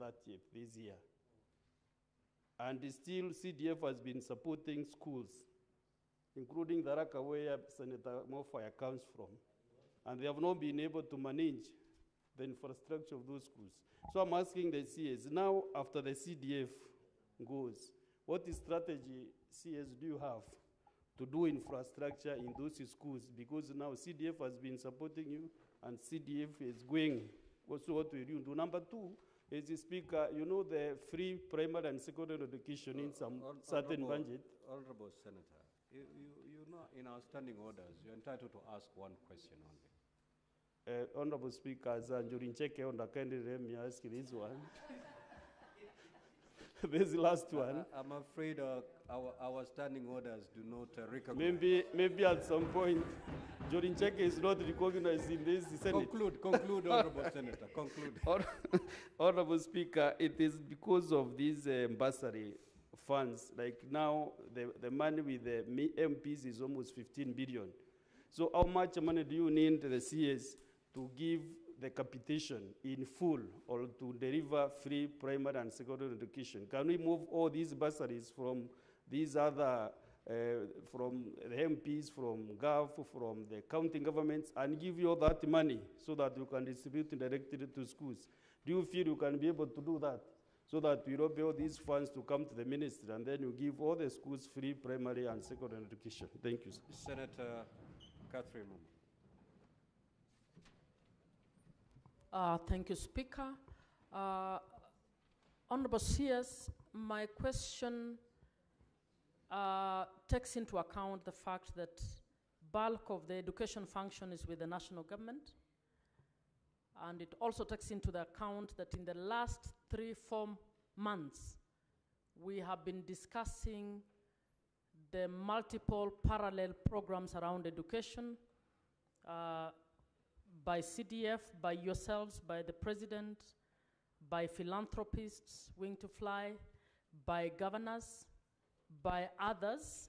30th this year. And still CDF has been supporting schools, including the Raka where Senator Mofaya comes from. And they have not been able to manage the infrastructure of those schools. So I'm asking the CS, now after the CDF goes, what strategy, CS, do you have to do infrastructure in those schools? Because now CDF has been supporting you, and CDF is going. Also, what will you do? Number two, as the Speaker, you know the free primary and secondary education in some certain budget. Honorable Senator, you know in our standing orders, you're entitled to ask one question only. Honorable Speaker, during check on the candidate, let me ask this one. This last one. I'm afraid our standing orders do not recognize. Maybe at some point, during check is not recognized in this Senate. Conclude, Honorable Senator, conclude. Honorable Speaker, it is because of these bursary funds. Like now, the money with the MPs is almost 15 billion. So how much money do you need the CS to give the capitation in full or to deliver free primary and secondary education? Can we move all these bursaries from these other, from the MPs, from GAF, from the county governments, and give you all that money so that you can distribute directly to schools? Do you feel you can be able to do that so that we don't pay all these funds to come to the ministry and then you give all the schools free primary and secondary education? Thank you, sir. Senator Catherine. Thank you, Speaker. Honorable CS, my question takes into account the fact that bulk of the education function is with the national government. And it also takes into the account that in the last 3-4 months, we have been discussing the multiple parallel programs around education, by CDF, by yourselves, by the President, by philanthropists, Wing to Fly, by governors, by others.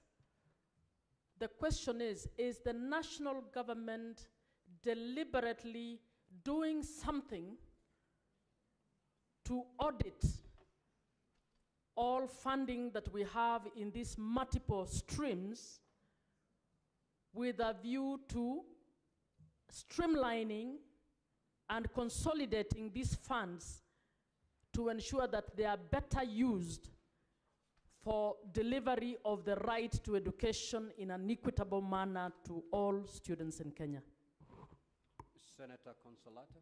The question is the national government deliberately doing something to audit all funding that we have in these multiple streams with a view to streamlining and consolidating these funds to ensure that they are better used for delivery of the right to education in an equitable manner to all students in Kenya? Senator Consolata.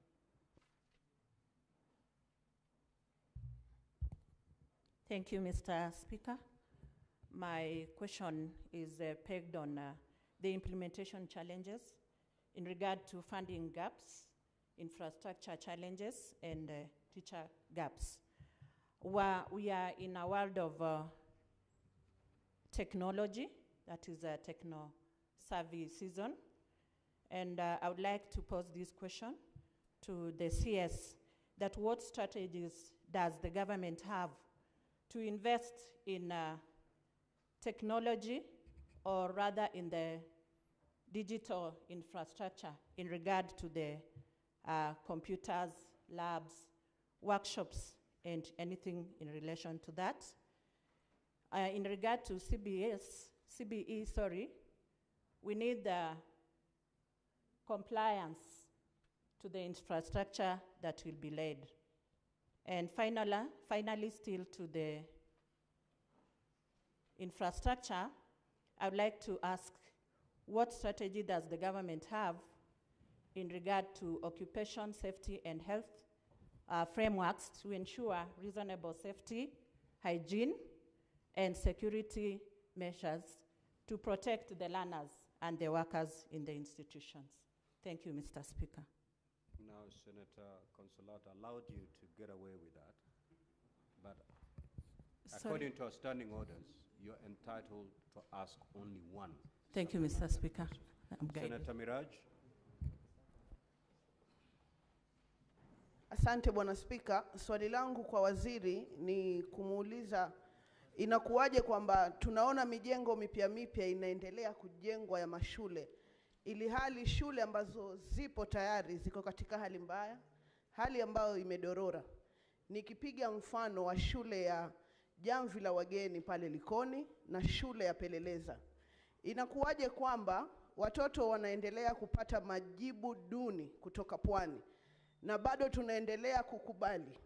Thank you, Mr. Speaker. My question is pegged on the implementation challenges in regard to funding gaps, infrastructure challenges, and teacher gaps. We are in a world of technology, that is a techno-savvy season. And I would like to pose this question to the CS, that what strategies does the government have to invest in technology, or rather in the digital infrastructure in regard to the computers, labs, workshops, and anything in relation to that. In regard to CBE, we need the compliance to the infrastructure that will be laid. And finally, still to the infrastructure, I would like to ask, what strategy does the government have in regard to occupation safety and health frameworks to ensure reasonable safety, hygiene, and security measures to protect the learners and the workers in the institutions? Thank you, Mr. Speaker. Now, Senator Consolata allowed you to get away with that, but according to our standing orders, you're entitled to ask only one. Thank you, Mr. Speaker. Senator Miraj. Asante Bwana Spika. Swali langu kwa waziri ni kumuuliza, inakuwaje kwamba tunaona mijengo mipya inaendelea kujengwa ya mashule, ili hali shule ambazo zipo tayari ziko katika hali mbaya, hali ambayo imedorora. Nikipiga mfano wa shule ya Jamvi la Wageni pale Likoni na shule ya Peleleza. Inakuwaje kwamba watoto wanaendelea kupata majibu duni kutoka Pwani na bado tunaendelea kukubali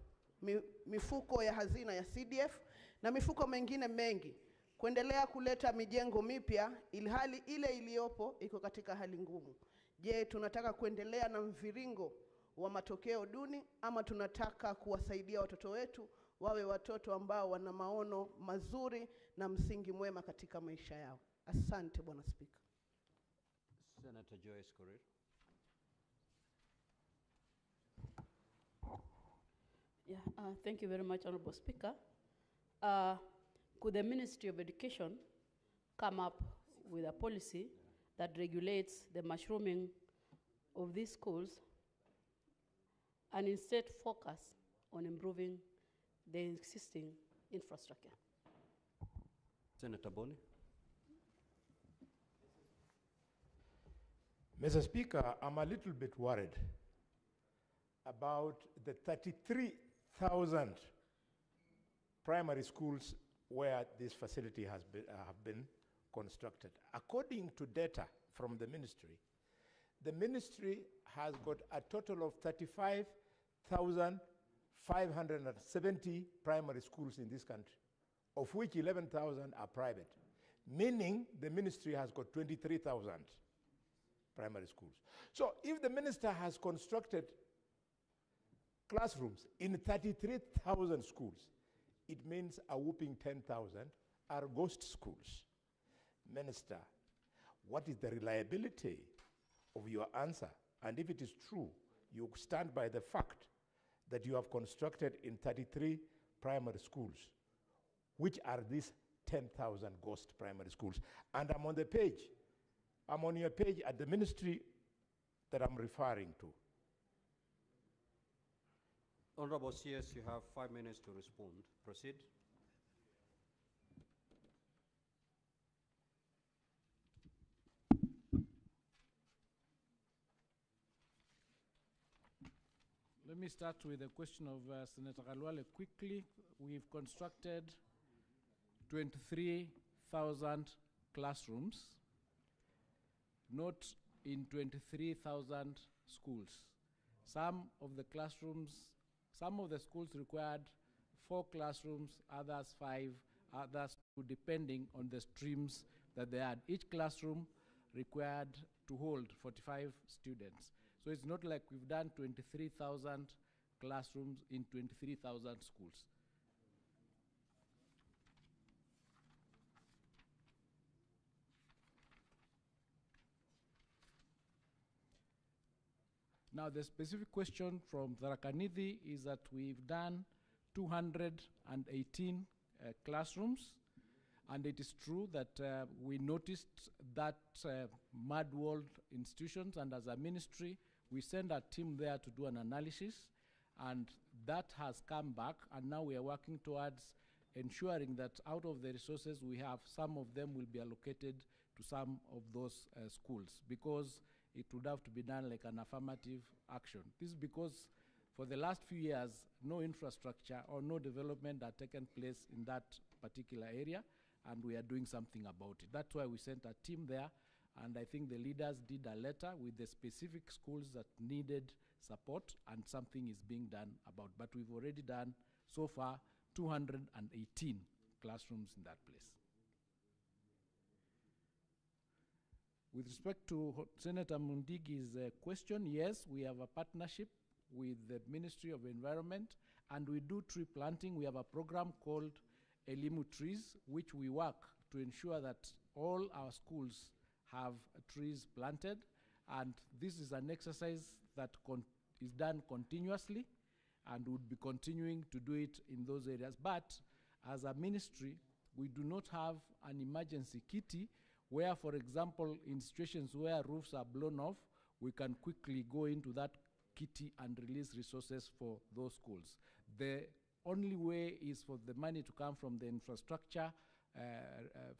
mifuko ya hazina ya CDF na mifuko mengine mengi kuendelea kuleta mijengo mipya ilhali ile iliyopo iko katika hali ngumu? Je, tunataka kuendelea na mviringo wa matokeo duni ama tunataka kuwasaidia watoto wetu wawe watoto ambao wana maono mazuri na msingi mwema katika maisha yao? Asante Bwana Spika. Senator Joyce Korir. Yeah, thank you very much, Honorable Speaker. Could the Ministry of Education come up with a policy that regulates the mushrooming of these schools and instead focus on improving the existing infrastructure? Senator Boni. Mr. Speaker, I'm a little bit worried about the 33,000 primary schools where this facility has have been constructed. According to data from the ministry has got a total of 35,570 primary schools in this country, of which 11,000 are private, meaning the ministry has got 23,000 primary schools. So if the minister has constructed classrooms in 33,000 schools, it means a whooping 10,000 are ghost schools. Minister, what is the reliability of your answer? And if it is true, you stand by the fact that you have constructed in 33 primary schools, which are these 10,000 ghost primary schools? And I'm on the page. I'm on your page at the ministry that I'm referring to. Honorable CS, you have 5 minutes to respond. Proceed. Let me start with the question of Senator Galwale quickly. We've constructed 23,000 classrooms, not in 23,000 schools. Some of the schools required 4 classrooms, others 5, others 2, depending on the streams that they had. Each classroom required to hold 45 students. So it's not like we've done 23,000 classrooms in 23,000 schools. Now, the specific question from Tharakanidhi is that we've done 218 classrooms, and it is true that we noticed that mud-walled institutions, and as a ministry, we sent a team there to do an analysis, and that has come back, and now we are working towards ensuring that out of the resources we have, some of them will be allocated to some of those schools, because it would have to be done like an affirmative action. This is because for the last few years, no infrastructure or no development had taken place in that particular area, and we are doing something about it. That's why we sent a team there, and I think the leaders did a letter with the specific schools that needed support, and something is being done about. But we've already done, so far, 218 classrooms in that place. With respect to Senator Mundigi's question, yes, we have a partnership with the Ministry of Environment, and we do tree planting. We have a program called Elimu Trees, which we work to ensure that all our schools have trees planted, and this is an exercise that is done continuously, and would be continuing to do it in those areas. But as a ministry, we do not have an emergency kitty where, for example, in situations where roofs are blown off, we can quickly go into that kitty and release resources for those schools. The only way is for the money to come from the infrastructure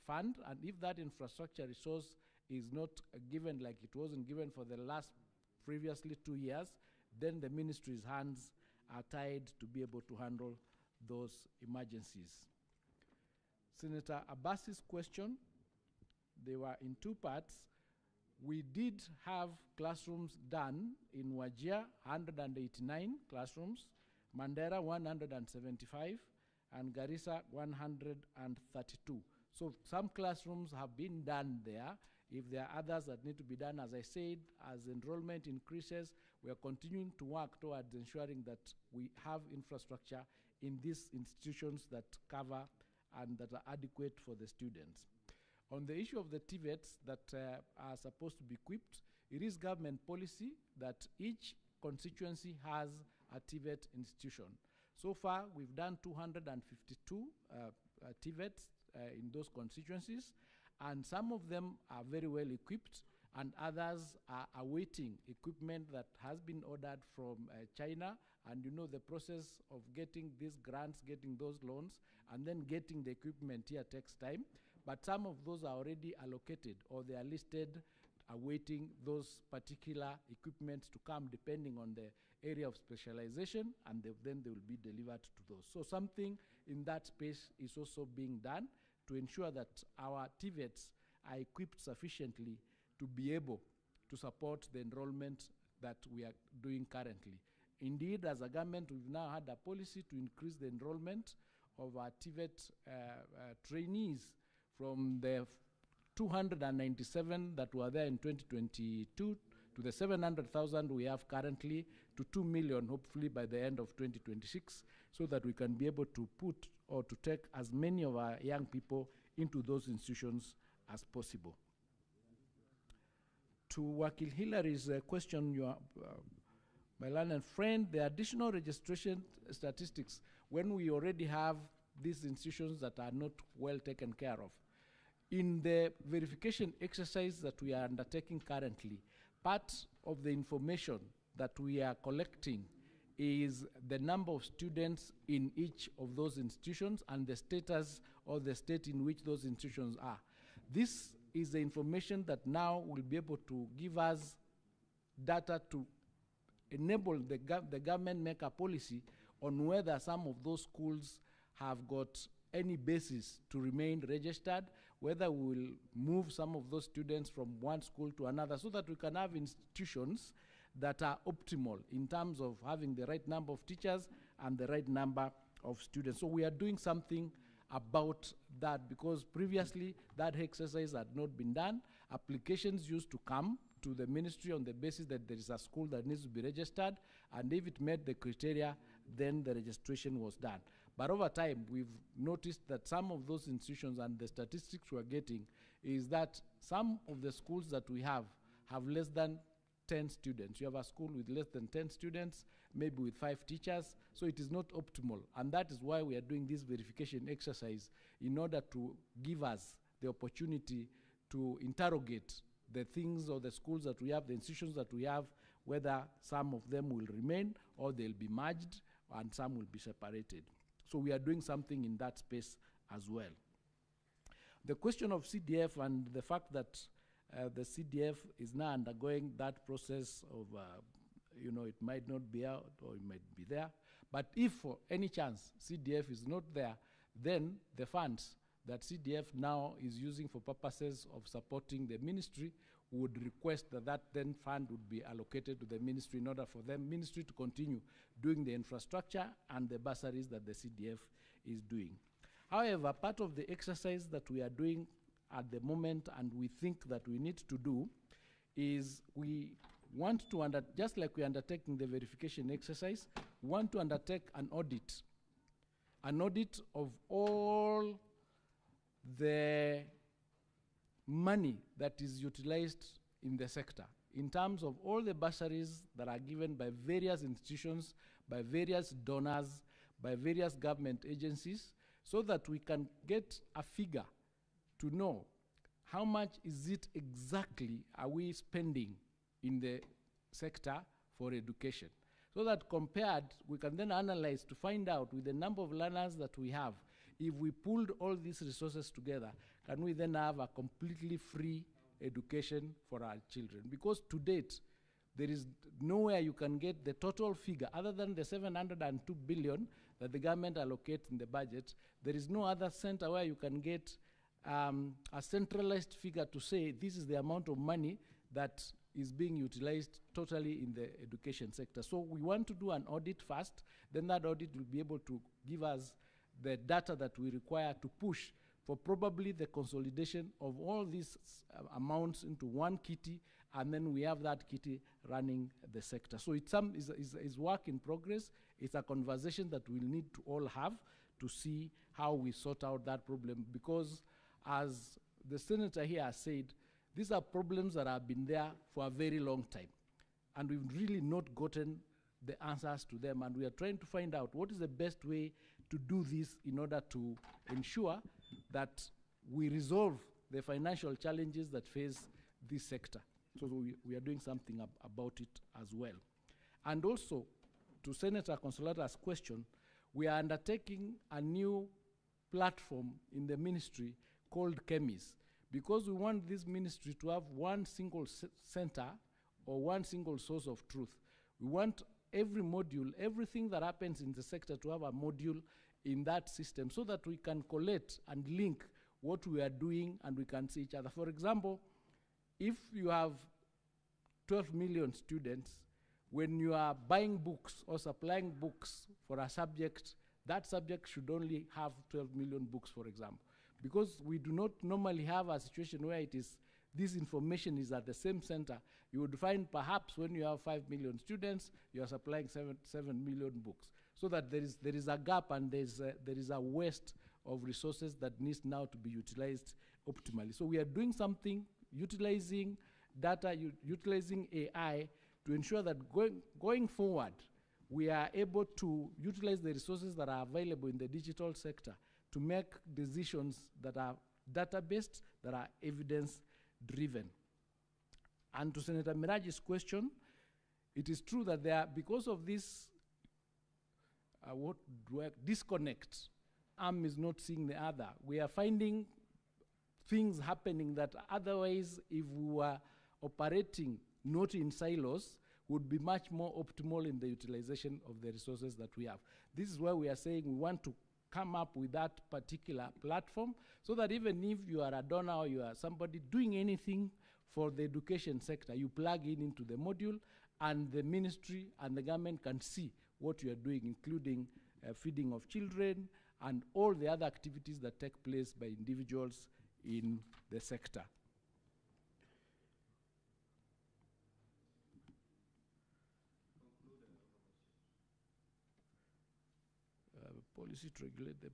fund, and if that infrastructure resource is not given like it wasn't given for the last previously 2 years, then the ministry's hands are tied to be able to handle those emergencies. Senator Abbas's question, they were in two parts. We did have classrooms done in Wajir, 189 classrooms, Mandera 175, and Garissa 132. So some classrooms have been done there. If there are others that need to be done, as I said, as enrollment increases, we are continuing to work towards ensuring that we have infrastructure in these institutions that cover and that are adequate for the students. On the issue of the TVETs that are supposed to be equipped, it is government policy that each constituency has a TVET institution. So far, we've done 252 TVETs in those constituencies, and some of them are very well equipped, and others are awaiting equipment that has been ordered from China. And you know the process of getting these grants, getting those loans, and then getting the equipment here takes time. But some of those are already allocated, or they are listed awaiting those particular equipments to come depending on the area of specialization, and then they will be delivered to those. So something in that space is also being done to ensure that our TVETs are equipped sufficiently to be able to support the enrollment that we are doing currently. Indeed, as a government, we've now had a policy to increase the enrollment of our TVET trainees from the 297 that were there in 2022 to the 700,000 we have currently, to 2 million hopefully by the end of 2026, so that we can be able to put or to take as many of our young people into those institutions as possible. To Wakil Hillary's question, my learned friend, the additional registration statistics, when we already have these institutions that are not well taken care of, in the verification exercise that we are undertaking currently, part of the information that we are collecting is the number of students in each of those institutions and the status or the state in which those institutions are. This is the information that now will be able to give us data to enable the government make a policy on whether some of those schools have got any basis to remain registered, whether we will move some of those students from one school to another, so that we can have institutions that are optimal in terms of having the right number of teachers and the right number of students. So we are doing something about that, because previously that exercise had not been done. Applications used to come to the ministry on the basis that there is a school that needs to be registered, and if it met the criteria, then the registration was done. But over time, we've noticed that some of those institutions, and the statistics we're getting, is that some of the schools that we have less than 10 students. You have a school with less than 10 students, maybe with 5 teachers, so it is not optimal. And that is why we are doing this verification exercise, in order to give us the opportunity to interrogate the things or the schools that we have, the institutions that we have, whether some of them will remain or they'll be merged and some will be separated. So we are doing something in that space as well. The question of CDF and the fact that the CDF is now undergoing that process of, it might not be out or it might be there. But if for any chance CDF is not there, then the funds that CDF now is using for purposes of supporting the ministry would request that that then fund would be allocated to the ministry in order for the ministry to continue doing the infrastructure and the bursaries that the CDF is doing. However, part of the exercise that we are doing at the moment, and we think that we need to do, is we want to, just like we're undertaking the verification exercise, we want to undertake an audit of all the money that is utilized in the sector, in terms of all the bursaries that are given by various institutions, by various donors, by various government agencies, so that we can get a figure to know how much is it exactly are we spending in the sector for education. So that compared, we can then analyze to find out, with the number of learners that we have, if we pulled all these resources together, can we then have a completely free education for our children? Because to date, there is nowhere you can get the total figure other than the 702 billion that the government allocates in the budget. There is no other center where you can get a centralized figure to say this is the amount of money that is being utilized totally in the education sector. So we want to do an audit first, then that audit will be able to give us the data that we require to push for probably the consolidation of all these amounts into one kitty, and then we have that kitty running the sector. So it's is work in progress. It's a conversation that we'll need to all have to see how we sort out that problem, because as the senator here has said, these are problems that have been there for a very long time, and we've really not gotten the answers to them, and we are trying to find out what is the best way to do this in order to ensure that we resolve the financial challenges that face this sector. So we are doing something about it as well. And also, to Senator Consolata's question, we are undertaking a new platform in the ministry called CHEMIS, because we want this ministry to have one single center or one single source of truth. We want every module, everything that happens in the sector, to have a module in that system so that we can collect and link what we are doing and we can see each other. For example, if you have 12 million students, when you are buying books or supplying books for a subject, that subject should only have 12 million books, for example. Because we do not normally have a situation where it is, this information is at the same center. You would find perhaps when you have 5 million students, you are supplying 7 million books. So that there is a gap and there is a waste of resources that needs now to be utilized optimally. So we are doing something, utilizing data, utilizing AI to ensure that going forward, we are able to utilize the resources that are available in the digital sector to make decisions that are data-based, that are evidence-driven. And to Senator Miraji's question, it is true that there, because of this disconnect, arm is not seeing the other. We are finding things happening that otherwise, if we were operating not in silos, would be much more optimal in the utilization of the resources that we have. This is why we are saying we want to come up with that particular platform so that even if you are a donor or you are somebody doing anything for the education sector, you plug in into the module and the ministry and the government can see what you are doing, including feeding of children and all the other activities that take place by individuals in the sector. Policy to regulate the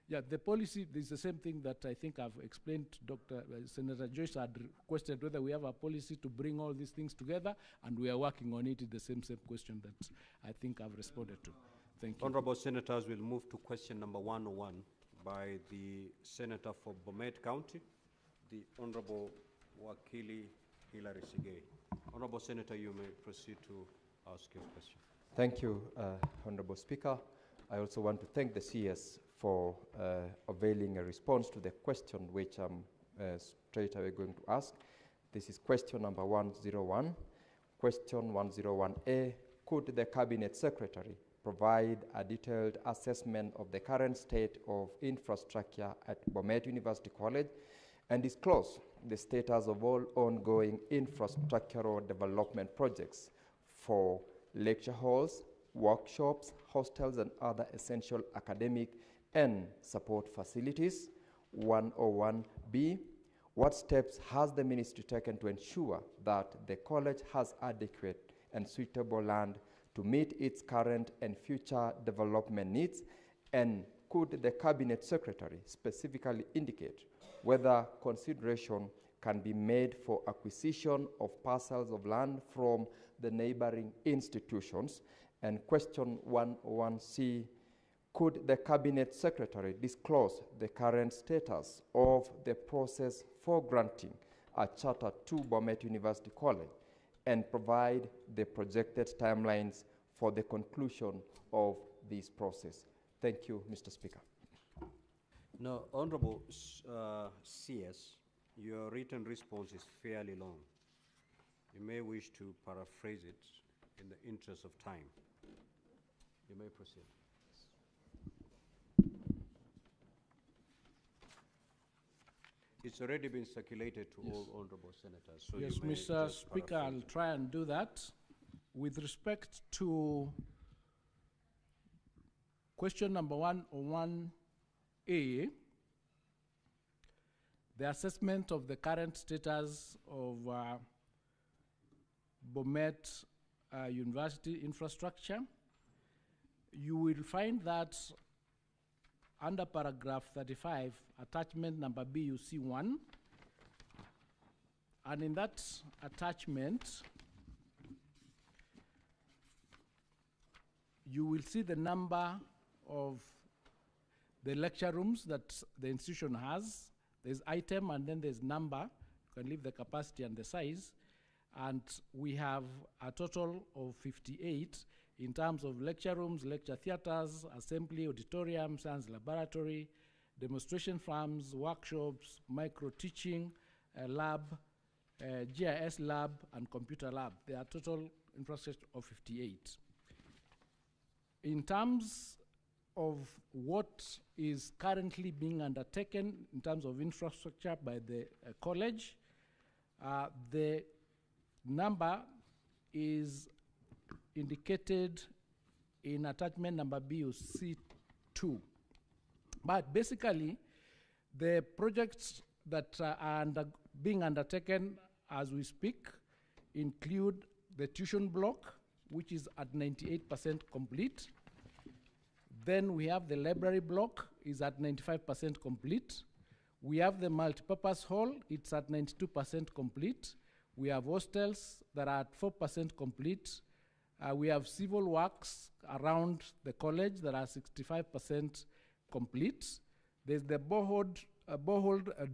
yeah, the policy is the same thing that I think I've explained to Senator Joyce had requested whether we have a policy to bring all these things together, and we are working on it. It's the same question that I think I've responded to. Thank you. Honorable Senators, we'll move to question number 101 by the Senator for Bomet County, the Honorable Wakili Hilary Sigei. Honorable Senator, you may proceed to ask your question. Thank you, Honorable Speaker. I also want to thank the CS for availing a response to the question which I'm straight away going to ask. This is question number 101. Question 101A, could the Cabinet Secretary provide a detailed assessment of the current state of infrastructure at Bomet University College and disclose the status of all ongoing infrastructural development projects for lecture halls, workshops, hostels, and other essential academic and support facilities? 101B, what steps has the ministry taken to ensure that the college has adequate and suitable land to meet its current and future development needs? And could the Cabinet Secretary specifically indicate whether consideration can be made for acquisition of parcels of land from the neighboring institutions? And question 101C, could the Cabinet Secretary disclose the current status of the process for granting a charter to Bomet University College and provide the projected timelines for the conclusion of this process? Thank you, Mr. Speaker. Now, Honorable CS, your written response is fairly long. You may wish to paraphrase it in the interest of time. You may proceed. It's already been circulated to all honorable senators. So Yes, you may Mr. just Speaker, I'll paraphrase it. try and do that. With respect to question number 101A, the assessment of the current status of Bomet University infrastructure, you will find that under paragraph 35, attachment number BUC1, and in that attachment, you will see the number of the lecture rooms that the institution has. There's item and then there's number. You can leave the capacity and the size. And we have a total of 58 in terms of lecture rooms, lecture theaters, assembly, auditorium, science laboratory, demonstration farms, workshops, micro-teaching, lab, GIS lab, and computer lab. There are total infrastructure of 58. In terms of what is currently being undertaken in terms of infrastructure by the college, the number is indicated in attachment number BUC2. But basically, the projects that are being undertaken as we speak include the tuition block, which is at 98% complete. Then we have the library block, is at 95% complete. We have the multipurpose hall, it's at 92% complete. We have hostels that are at 4% complete. We have civil works around the college that are 65% complete. There's the borehole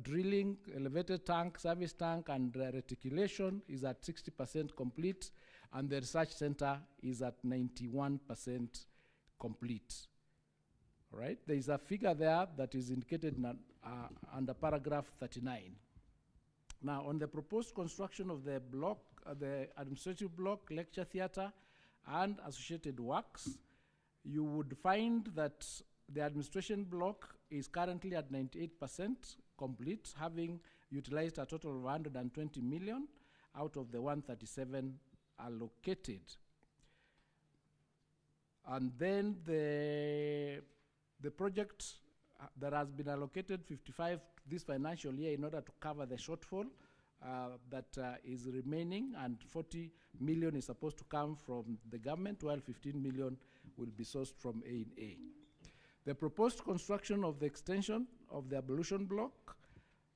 drilling, elevated tank, service tank, and reticulation is at 60% complete, and the research center is at 91% complete. All right, there is a figure there that is indicated in, under paragraph 39. Now, on the proposed construction of the block, the administrative block, lecture theater, and associated works, you would find that the administration block is currently at 98% complete, having utilized a total of 120 million out of the 137 allocated. And then the project that has been allocated 55 this financial year in order to cover the shortfall that is remaining, and 40 million is supposed to come from the government, while 15 million will be sourced from A&A. The proposed construction of the extension of the ablution block,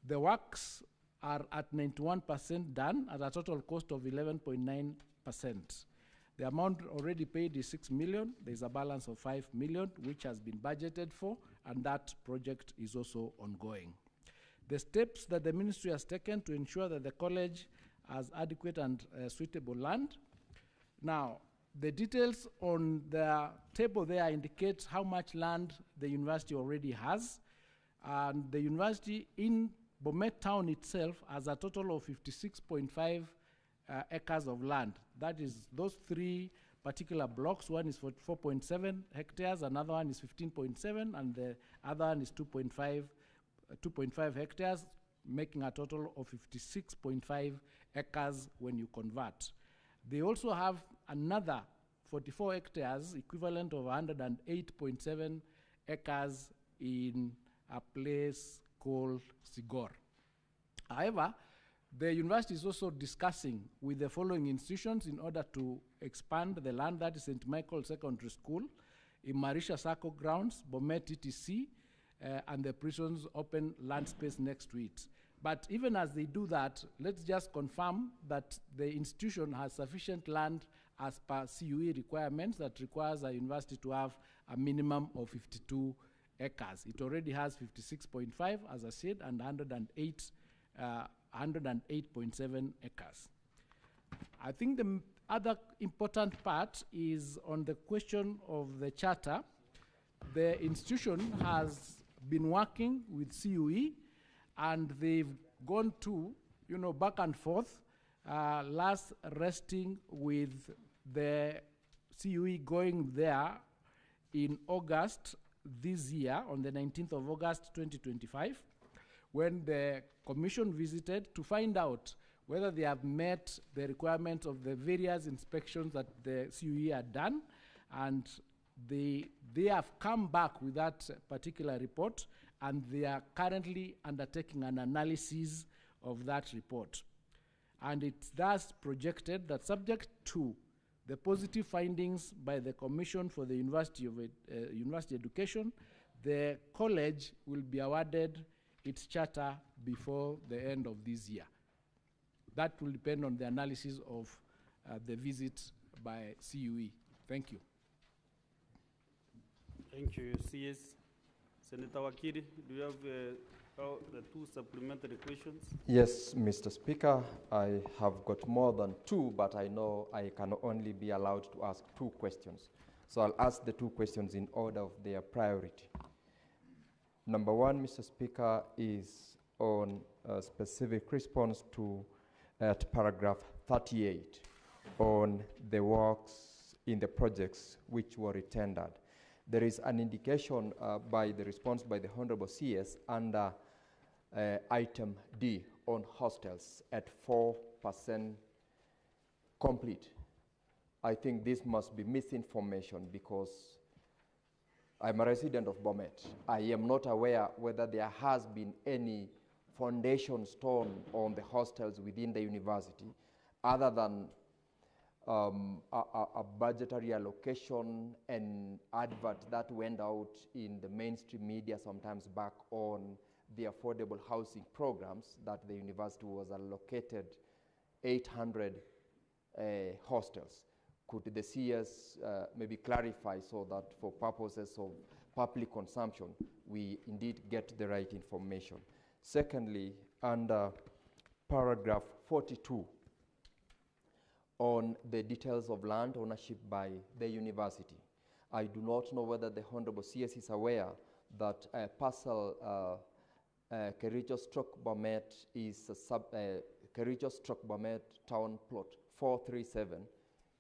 the works are at 91% done at a total cost of 11.9%. The amount already paid is 6 million. There's a balance of 5 million, which has been budgeted for, and that project is also ongoing. The steps that the ministry has taken to ensure that the college has adequate and suitable land. Now, the details on the table there indicate how much land the university already has. And the university in Bomet town itself has a total of 56.5 acres of land. That is those three particular blocks. One is for 4.7 hectares, another one is 15.7, and the other one is 2.5 hectares, making a total of 56.5 acres when you convert. They also have another 44 hectares, equivalent of 108.7 acres in a place called Sigor. However, the university is also discussing with the following institutions in order to expand the land, that is St. Michael Secondary School, in Marisha Circle grounds, Bomet ETC, and the prison's open land space next to it. But even as they do that, let's just confirm that the institution has sufficient land as per CUE requirements that requires a university to have a minimum of 52 acres. It already has 56.5, as I said, and 108.7 acres. I think the other important part is on the question of the charter. The institution has been working with CUE, and they've gone to, back and forth last resting with the CUE going there in August this year, on the 19th of August 2025, when the commission visited to find out whether they have met the requirements of the various inspections that the CUE had done, and they have come back with that particular report, and they are currently undertaking an analysis of that report. And it's thus projected that, subject to the positive findings by the Commission for the University Education, the college will be awarded its charter before the end of this year. That will depend on the analysis of the visit by CUE. Thank you. Thank you, CS. Senator Wakili, do you have the two supplementary questions? Yes, Mr. Speaker, I have got more than two, but I know I can only be allowed to ask two questions. So I'll ask the two questions in order of their priority. Number one, Mr. Speaker, is on a specific response to paragraph 38 on the works in the projects which were retendered. There is an indication by the response by the Honorable CS under item D on hostels at 4% complete. I think this must be misinformation because I'm a resident of Bomet. I am not aware whether there has been any foundation stone on the hostels within the university other than a budgetary allocation and advert that went out in the mainstream media sometimes back on the affordable housing programs that the university was allocated 800 hostels. Could the CS maybe clarify so that for purposes of public consumption, we indeed get the right information? Secondly, under paragraph 42, on the details of land ownership by the university. I do not know whether the Honorable CS is aware that parcel Kericho-Bomet is Kericho-Bomet town plot 437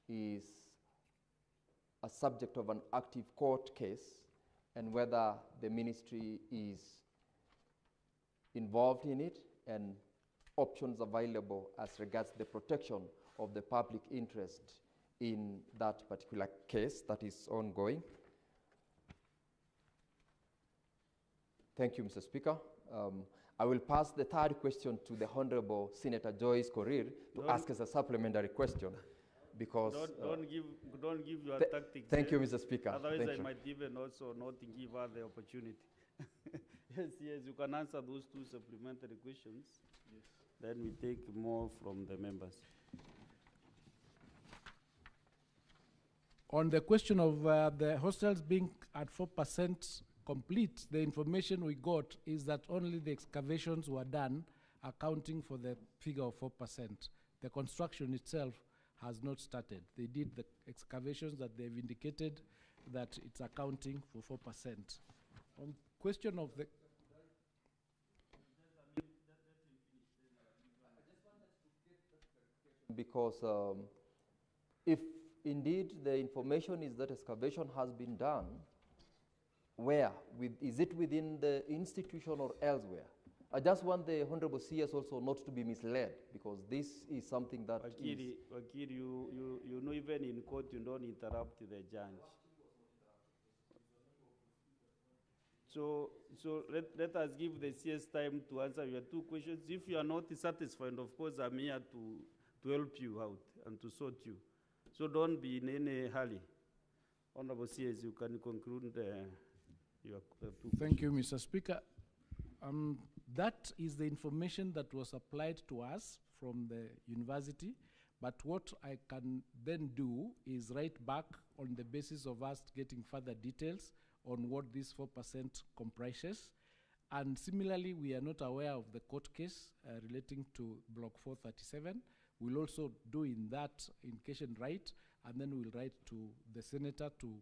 is a subject of an active court case, and whether the ministry is involved in it and options available as regards the protection of the public interest in that particular case that is ongoing. Thank you, Mr. Speaker. I will pass the third question to the Honorable Senator Joyce Korir to ask as a supplementary question, because don't give your tactics. Thank you, Mr. Speaker. Otherwise, thank I you. might even also not give her the opportunity. Yes, you can answer those two supplementary questions. Yes. Then we take more from the members. On the question of the hostels being at 4% complete, the information we got is that only the excavations were done, accounting for the figure of 4%. The construction itself has not started. They did the excavations that they've indicated that it's accounting for 4%. On question of the... Because if indeed the information is that excavation has been done, where? Is it within the institution or elsewhere? I just want the Honorable CS also not to be misled, because this is something that Wakili, you know, even in court, you don't interrupt the judge. So let us give the CS time to answer your two questions. If you are not satisfied, of course, I'm here to help you out and to sort you. So don't be in any hurry. Honorable CS, you can conclude your two Thank you, Mr. Speaker. That is the information that was applied to us from the university, but what I can then do is write back on the basis of us getting further details on what this 4% comprises. And similarly, we are not aware of the court case relating to Block 437. We'll also do in that indication right, and then we'll write to the senator to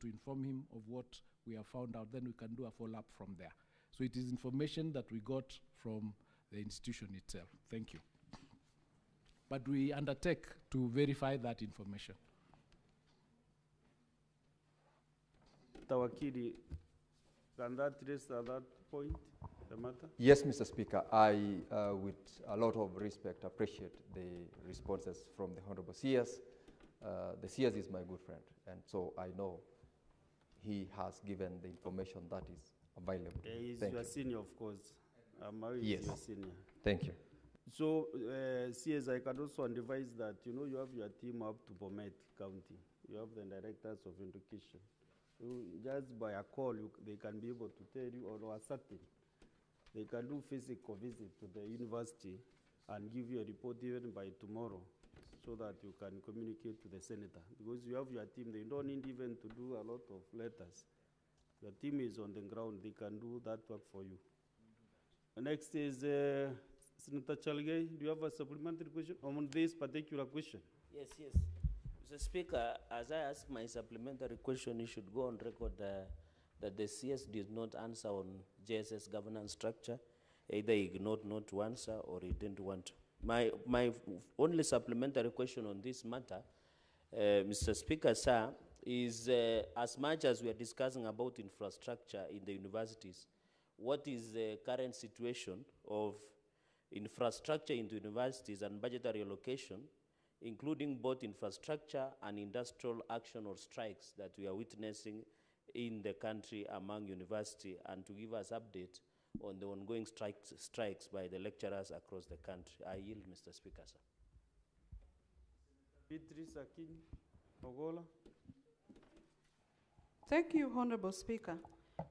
inform him of what we have found out. Then we can do a follow-up from there. So it is information that we got from the institution itself. Thank you. but we undertake to verify that information. Tawakili, can that raise at that point, the matter? Yes, Mr. Speaker, I, with a lot of respect, appreciate the responses from the Honorable CS. The CS is my good friend, and so I know he has given the information that is available. He's Thank your you. senior, of course. Yes. Your senior. Thank you. So, CS, I can also advise that, you know, you have your team up to Bomet County. You have the directors of education. Just by a call, they can be able to tell you, or a certain, they can do physical visit to the university and give you a report even by tomorrow, so that you can communicate to the senator. Because you have your team, they don't need even to do a lot of letters. Your team is on the ground, they can do that work for you. Next is Senator Chalgay. Do you have a supplementary question on this particular question? Yes. Mr. Speaker, as I ask my supplementary question, you should go on record that the CS did not answer on JSS governance structure. Either he ignored not to answer or he didn't want to. My only supplementary question on this matter, Mr. Speaker, sir, is as much as we are discussing about infrastructure in the universities, what is the current situation of infrastructure in the universities and budgetary allocation, including both infrastructure and industrial action or strikes that we are witnessing in the country among university, and to give us update on the ongoing strikes by the lecturers across the country. I yield, Mr. Speaker, sir. Beatrice Akin Ogola. Thank you, Honorable Speaker.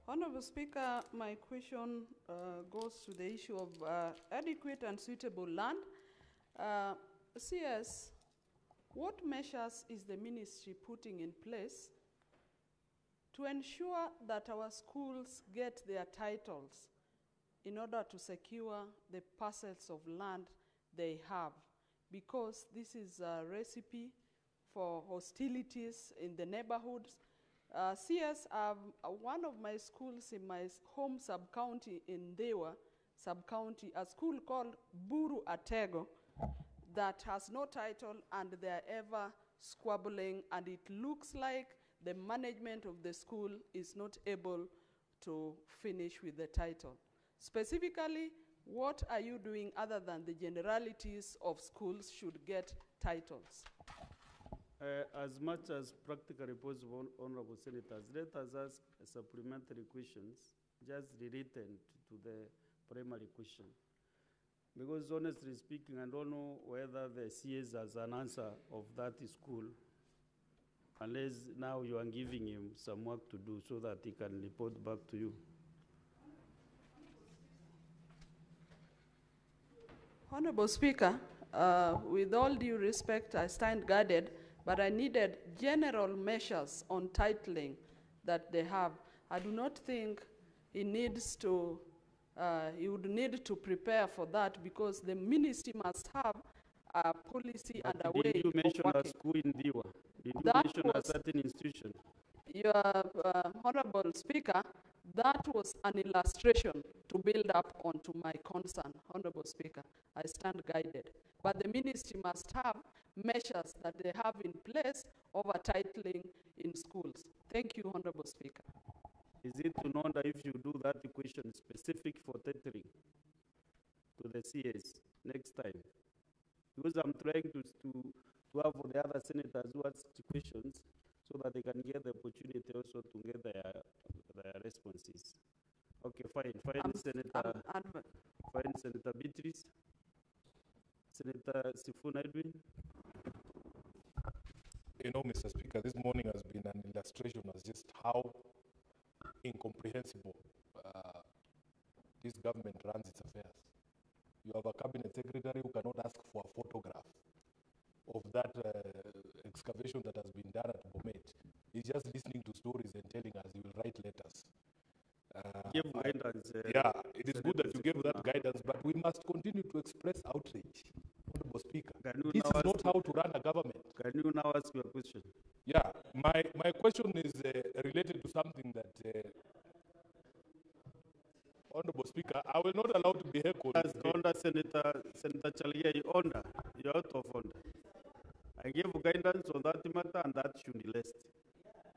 Honorable Speaker, my question goes to the issue of adequate and suitable land. CS, what measures is the ministry putting in place to ensure that our schools get their titles in order to secure the parcels of land they have? Because this is a recipe for hostilities in the neighborhoods. CS, one of my schools in my home sub-county in Dewa sub-county, a school called Buru Atego, that has no title, and they're ever squabbling, and it looks like the management of the school is not able to finish with the title. Specifically, what are you doing other than the generalities of schools should get titles? As much as practically possible, Honorable Senators, let us ask supplementary questions just related to the primary question. Because honestly speaking, I don't know whether the CS has an answer of that school, unless now you are giving him some work to do so that he can report back to you. Honorable Speaker, with all due respect, I stand guarded, but I needed general measures on titling that they have. I do not think he needs to, he would need to prepare for that, because the ministry must have a policy and a way Did you mention of a working. school in Diwa? Did you That mention a was- certain institution? Your Honorable Speaker, that was an illustration to build up onto my concern, Honorable Speaker. I stand guided. But the ministry must have measures that they have in place over titling in schools. Thank you, Honorable Speaker. Is it to know that if you do that question specific for titling to the CS next time? Because I'm trying to have the other senators who ask questions so that they can get the opportunity also to get their responses. Okay, fine, Senator. Fine, Senator Beatrice. Senator Sifuna Edwin. You know, Mr. Speaker, this morning has been an illustration of just how incomprehensible this government runs its affairs. You have a cabinet secretary who cannot ask for a photograph of that excavation that has been done at Bomet. He's just listening to stories and telling us he will write letters. Give guidance. Yeah, it is good that you gave that guidance, but we must continue to express outrage. Honorable Speaker, this is not how to run a government. Can you now ask your question? Yeah, my question is related to something that Honorable Speaker, I will not allow to be heckled. As under Senator Chalia, you're out of order. I gave guidance on that matter and that should be list.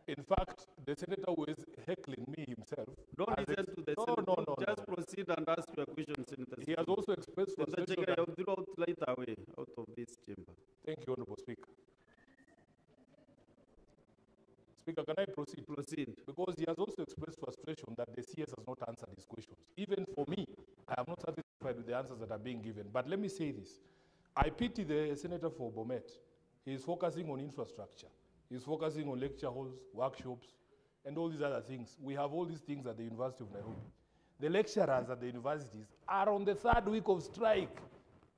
In fact, the senator was heckling me himself. Don't as listen to the no, senator. no, no, Just no. proceed and ask your question, Senator. He has also expressed Senator frustration. Chalia, you'll throw out right away out of this chamber. Thank you, Honorable Speaker. Speaker, can I proceed? Proceed. Because he has also expressed frustration that the CS has not answered his questions. Even for me, I am not satisfied with the answers that are being given. But let me say this. I pity the senator for Bomet. He is focusing on infrastructure. He is focusing on lecture halls, workshops, and all these other things. We have all these things at the University of Nairobi. The lecturers at the universities are on the third week of strike.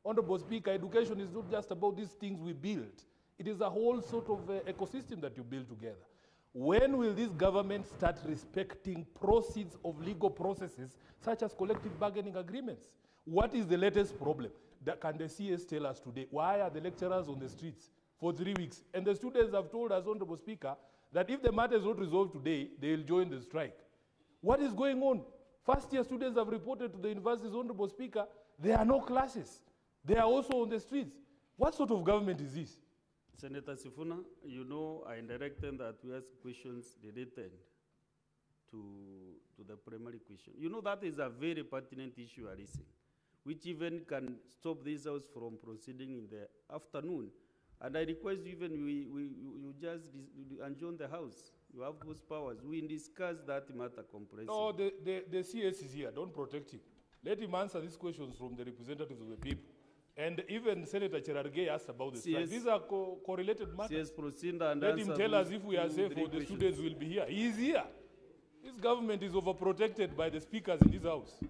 Honorable Speaker, education is not just about these things we build. It is a whole sort of ecosystem that you build together. When will this government start respecting proceeds of legal processes such as collective bargaining agreements? What is the latest problem? Can the CS tell us today? Why are the lecturers on the streets for 3 weeks? And the students have told us, Honorable Speaker, that if the matter is not resolved today, they will join the strike. What is going on? First-year students have reported to the universities, Honorable Speaker, there are no classes. They are also on the streets. What sort of government is this? Senator Sifuna, you know I directed that we ask questions related to the primary question. You know that is a very pertinent issue you are raising, which even can stop this house from proceeding in the afternoon. And I request even you just adjourn the house. You have those powers. We discuss that matter comprehensively. No, the CS is here. Don't protect him. Let him answer these questions from the representatives of the people. And even Senator Cherargei asked about the strike. These are correlated matters. CS proceed and let him tell us if we are safe or the students will be here. He is here. This government is overprotected by the speakers in this house.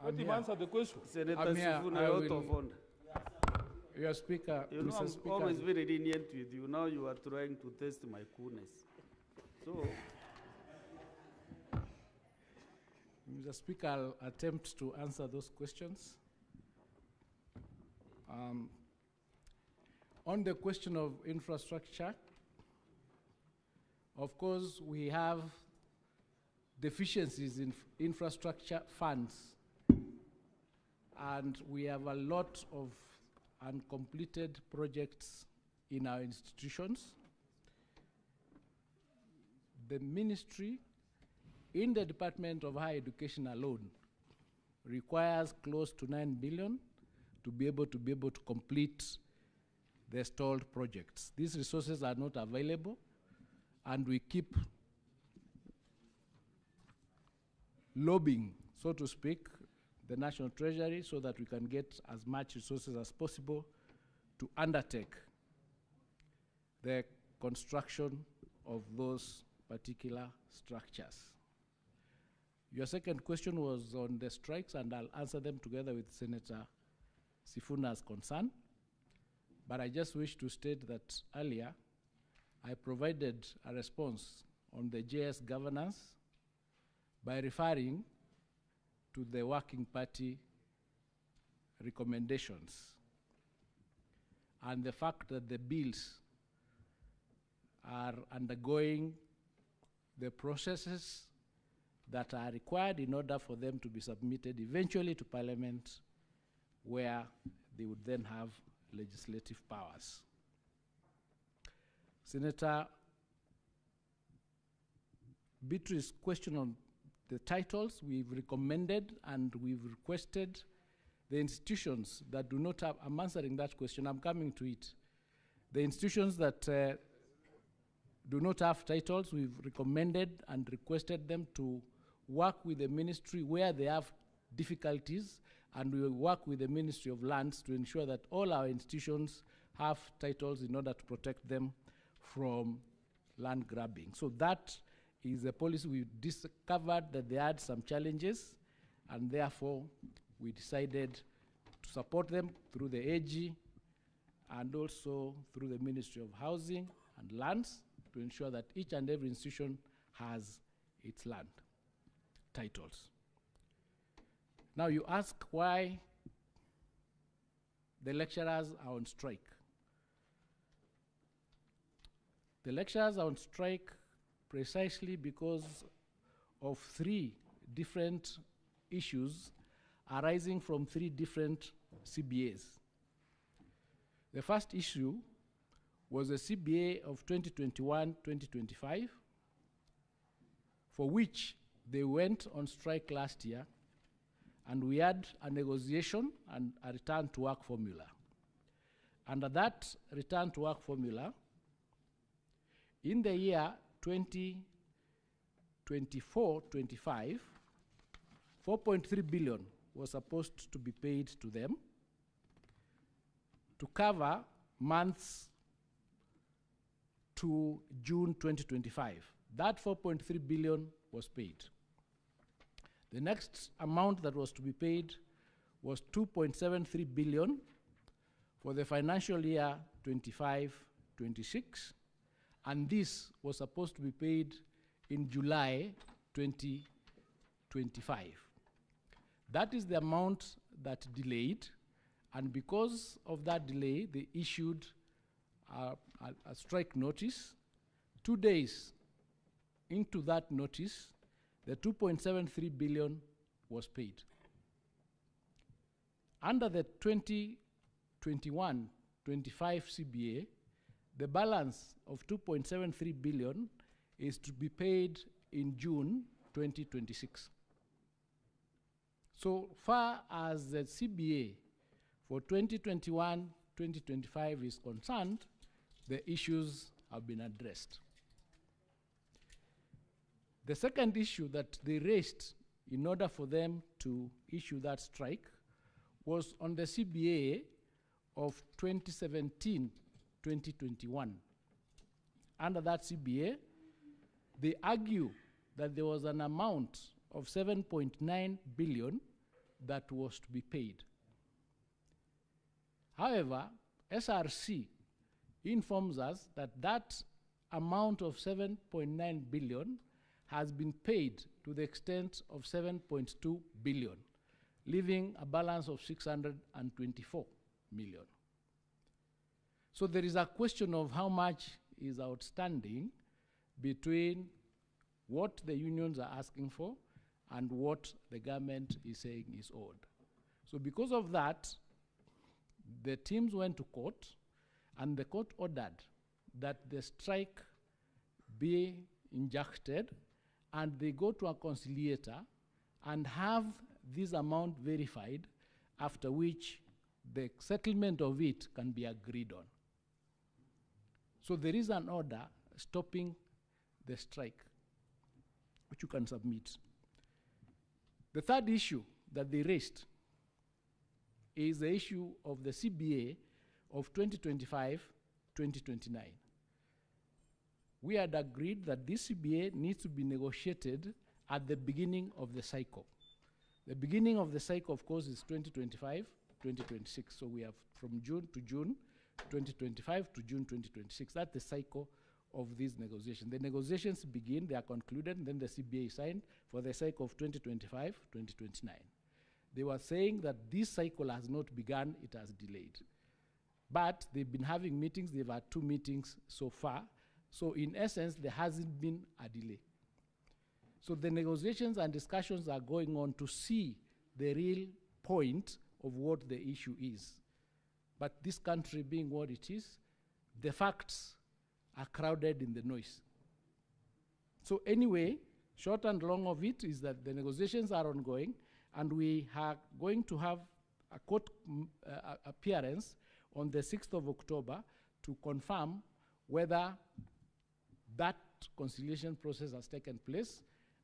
Let him answer the question. Senator Sifuna, out of order. Your Speaker, you know, Mr. I'm Speaker, always very lenient with you. Now you are trying to test my coolness. So, Mr. Speaker, I'll attempt to answer those questions. On the question of infrastructure, of course, we have deficiencies in infrastructure funds, and we have a lot of uncompleted projects in our institutions. The ministry, in the Department of Higher Education alone, requires close to 9 billion to be able to complete the stalled projects. These resources are not available, and we keep lobbying, so to speak, the National Treasury so that we can get as much resources as possible to undertake the construction of those particular structures. Your second question was on the strikes, and I'll answer them together with Senator Sifuna's concern. But I just wish to state that earlier, I provided a response on the JS governance by referring to the Working Party recommendations and the fact that the bills are undergoing the processes that are required in order for them to be submitted eventually to Parliament, where they would then have legislative powers. Senator Beatrice's question on the titles, we've recommended and we've requested the institutions that do not have, I'm answering that question, I'm coming to it. The institutions that do not have titles, we've recommended and requested them to work with the ministry where they have difficulties, and we will work with the Ministry of Lands to ensure that all our institutions have titles in order to protect them from land grabbing. So that is a policy. We discovered that they had some challenges, and therefore we decided to support them through the AG and also through the Ministry of Housing and Lands to ensure that each and every institution has its land titles. Now you ask why the lecturers are on strike. The lecturers are on strike precisely because of 3 different issues arising from 3 different CBAs. The first issue was a CBA of 2021-2025, for which they went on strike last year, and we had a negotiation and a return to work formula. Under that return to work formula, in the year 2024-25, 4.3 billion was supposed to be paid to them to cover months to June 2025. That 4.3 billion was paid. The next amount that was to be paid was 2.73 billion for the financial year 25-26, and this was supposed to be paid in July 2025. That is the amount that delayed, and because of that delay, they issued a strike notice. 2 days into that notice, the 2.73 billion was paid. Under the 2021-25 CBA, the balance of 2.73 billion is to be paid in June 2026. So far as the CBA for 2021-2025 is concerned, the issues have been addressed. The second issue that they raised in order for them to issue that strike was on the CBA of 2017-2021. Under that CBA, they argue that there was an amount of 7.9 billion that was to be paid. However, SRC informs us that that amount of 7.9 billion has been paid to the extent of 7.2 billion, leaving a balance of 624 million. So there is a question of how much is outstanding between what the unions are asking for and what the government is saying is owed. So because of that, the teams went to court, and the court ordered that the strike be injected, and they go to a conciliator and have this amount verified, after which the settlement of it can be agreed on. So there is an order stopping the strike, which you can submit. The third issue that they raised is the issue of the CBA of 2025-2029. We had agreed that this CBA needs to be negotiated at the beginning of the cycle. The beginning of the cycle, of course, is 2025-2026. So we have from June to June 2025 to June 2026. That's the cycle of these negotiations. The negotiations begin, they are concluded, and then the CBA is signed for the cycle of 2025-2029. They were saying that this cycle has not begun, it has delayed. But they've been having meetings, they've had 2 meetings so far. So in essence, there hasn't been a delay. So the negotiations and discussions are going on to see the real point of what the issue is. But this country being what it is, the facts are crowded in the noise. So anyway, short and long of it is that the negotiations are ongoing, and we are going to have a court appearance on the 6th of October to confirm whether that conciliation process has taken place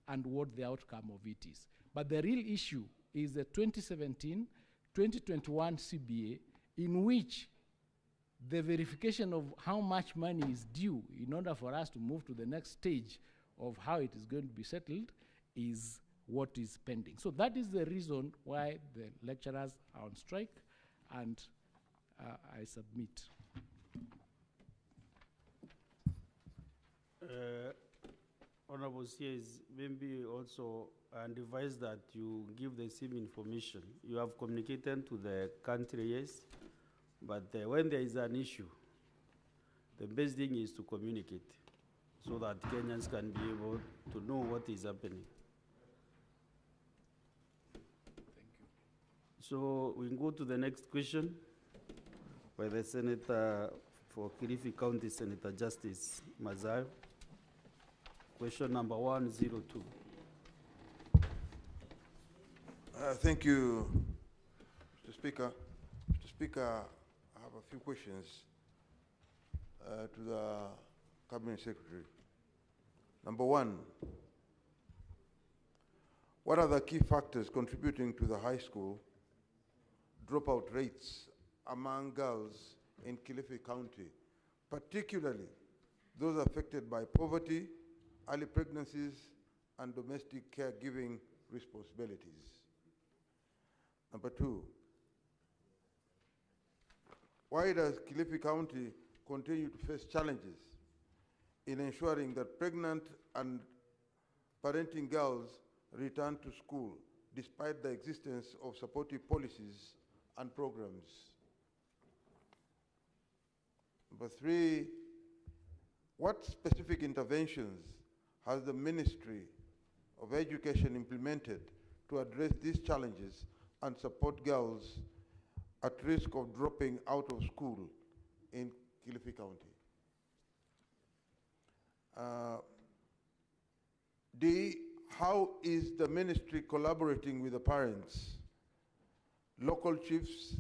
and what the outcome of it is. But the real issue is the 2017-2021 CBA, in which the verification of how much money is due in order for us to move to the next stage of how it is going to be settled is what is pending. So that is the reason why the lecturers are on strike, and I submit. Honorable CS, maybe also advise that you give the same information. You have communicated to the country, yes, but when there is an issue, the best thing is to communicate so that Kenyans can be able to know what is happening. So we go to the next question by the Senator for Kilifi County, Senator Justice Mazayo. Question number 102. Thank you, Mr. Speaker. Mr. Speaker, I have a few questions to the Cabinet Secretary. Number one, what are the key factors contributing to the high school dropout rates among girls in Kilifi County, particularly those affected by poverty, early pregnancies, and domestic caregiving responsibilities? Number two, why does Kilifi County continue to face challenges in ensuring that pregnant and parenting girls return to school despite the existence of supportive policies and programs? Number three, what specific interventions has the Ministry of Education implemented to address these challenges and support girls at risk of dropping out of school in Kilifi County? D, how is the ministry collaborating with the parents, local chiefs,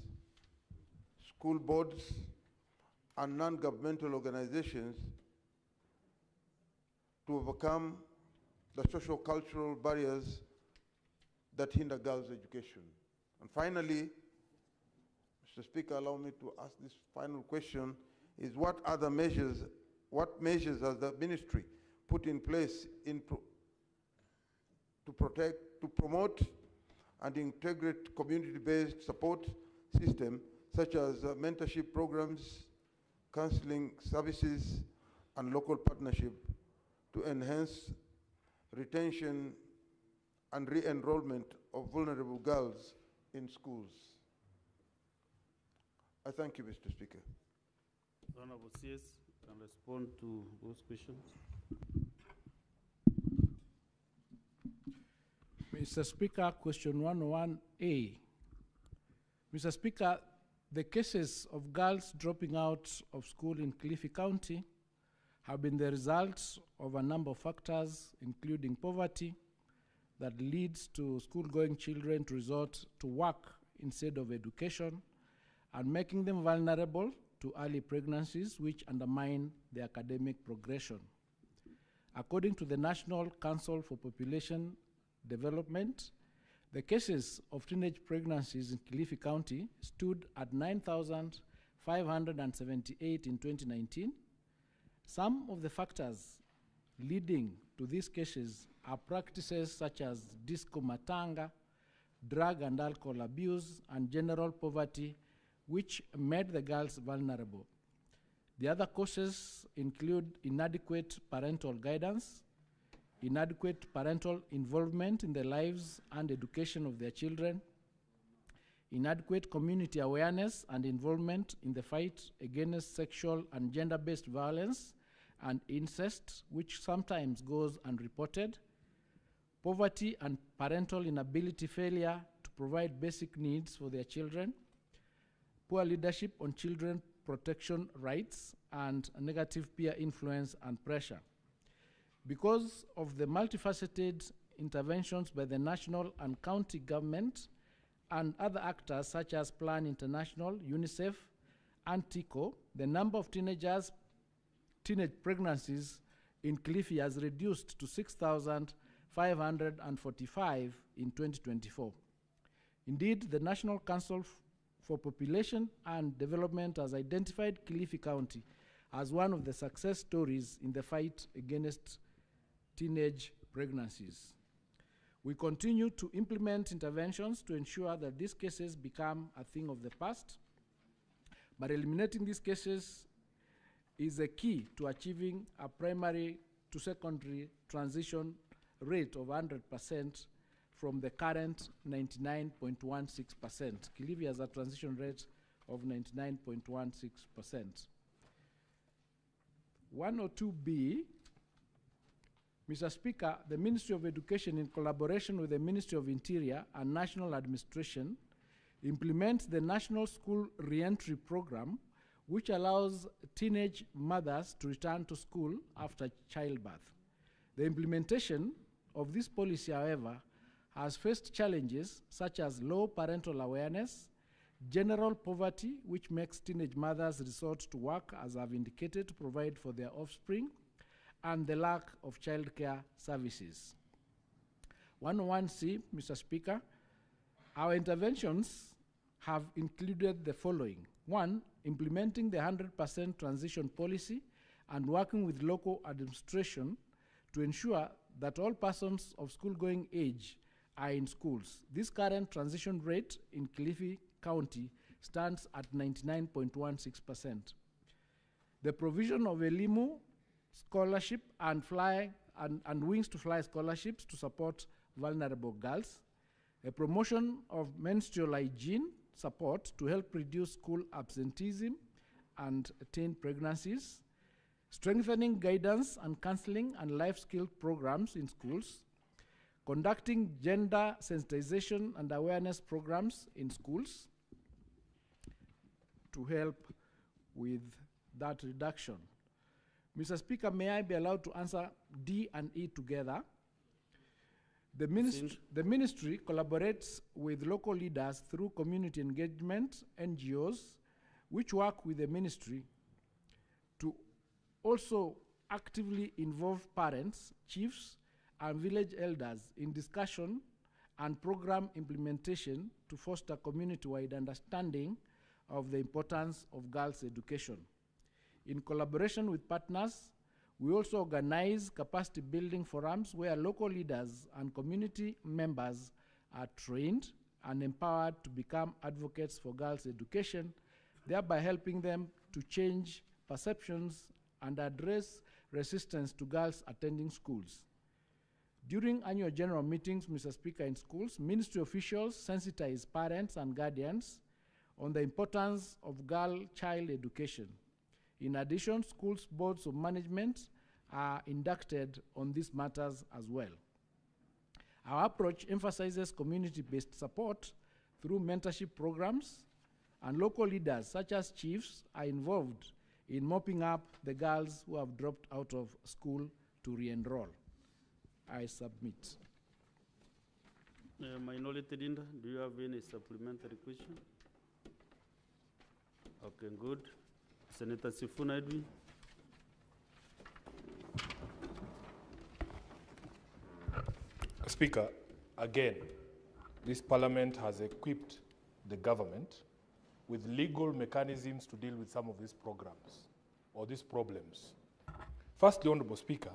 school boards, and non-governmental organizations to overcome the socio-cultural barriers that hinder girls' education? And finally, Mr. Speaker, allow me to ask this final question, is what measures has the ministry put in place to promote and integrate community-based support system such as mentorship programs, counseling services, and local partnership to enhance retention and re-enrollment of vulnerable girls in schools? I thank you, Mr. Speaker. Honorable CS can respond to those questions. Mr. Speaker, question 101A. Mr. Speaker, the cases of girls dropping out of school in Kilifi County have been the result of a number of factors, including poverty, that leads to school-going children to resort to work instead of education, and making them vulnerable to early pregnancies, which undermine their academic progression. According to the National Council for Population Development, the cases of teenage pregnancies in Kilifi County stood at 9,578 in 2019. Some of the factors leading to these cases are practices such as disco matanga, drug and alcohol abuse, and general poverty, which made the girls vulnerable. The other causes include inadequate parental guidance, inadequate parental involvement in the lives and education of their children, inadequate community awareness and involvement in the fight against sexual and gender-based violence and incest, which sometimes goes unreported, poverty and parental inability failure to provide basic needs for their children, poor leadership on children protection rights, and negative peer influence and pressure. Because of the multifaceted interventions by the national and county government and other actors such as Plan International, UNICEF, and TICO, the number of teenage pregnancies in Kilifi has reduced to 6,545 in 2024. Indeed, the National Council for Population and Development has identified Kilifi County as one of the success stories in the fight against teenage pregnancies. We continue to implement interventions to ensure that these cases become a thing of the past, but eliminating these cases is a key to achieving a primary to secondary transition rate of 100% from the current 99.16%. Kilifi has a transition rate of 99.16%. 102B, Mr. Speaker, the Ministry of Education, in collaboration with the Ministry of Interior and National Administration, implement the National School Reentry Program, which allows teenage mothers to return to school after childbirth. The implementation of this policy, however, has faced challenges such as low parental awareness, general poverty, which makes teenage mothers resort to work, as I've indicated, to provide for their offspring, and the lack of childcare services. 101C, Mr. Speaker, our interventions have included the following. 1, implementing the 100% transition policy and working with local administration to ensure that all persons of school-going age are in schools. This current transition rate in Kilifi County stands at 99.16%. The provision of Elimu scholarship and Wings to Fly scholarships to support vulnerable girls, a promotion of menstrual hygiene support to help reduce school absenteeism and teen pregnancies, strengthening guidance and counseling and life skill programs in schools, conducting gender sensitization and awareness programs in schools to help with that reduction. Mr. Speaker, may I be allowed to answer D and E together? The ministry collaborates with local leaders through community engagement, NGOs, which work with the ministry to also actively involve parents, chiefs, and village elders in discussion and program implementation to foster community-wide understanding of the importance of girls' education. In collaboration with partners, we also organize capacity building forums where local leaders and community members are trained and empowered to become advocates for girls' education, thereby helping them to change perceptions and address resistance to girls attending schools. During annual general meetings, Mr. Speaker, in schools, ministry officials sensitize parents and guardians on the importance of girl-child education. In addition, schools' boards of management are inducted on these matters as well. Our approach emphasizes community-based support through mentorship programs, and local leaders such as chiefs are involved in mopping up the girls who have dropped out of school to re-enroll. I submit. Minority Leader, do you have any supplementary question? Okay, good. Senator Sifuna Edwin. Speaker, again, this parliament has equipped the government with legal mechanisms to deal with some of these programs or these problems. Firstly, Honorable Speaker,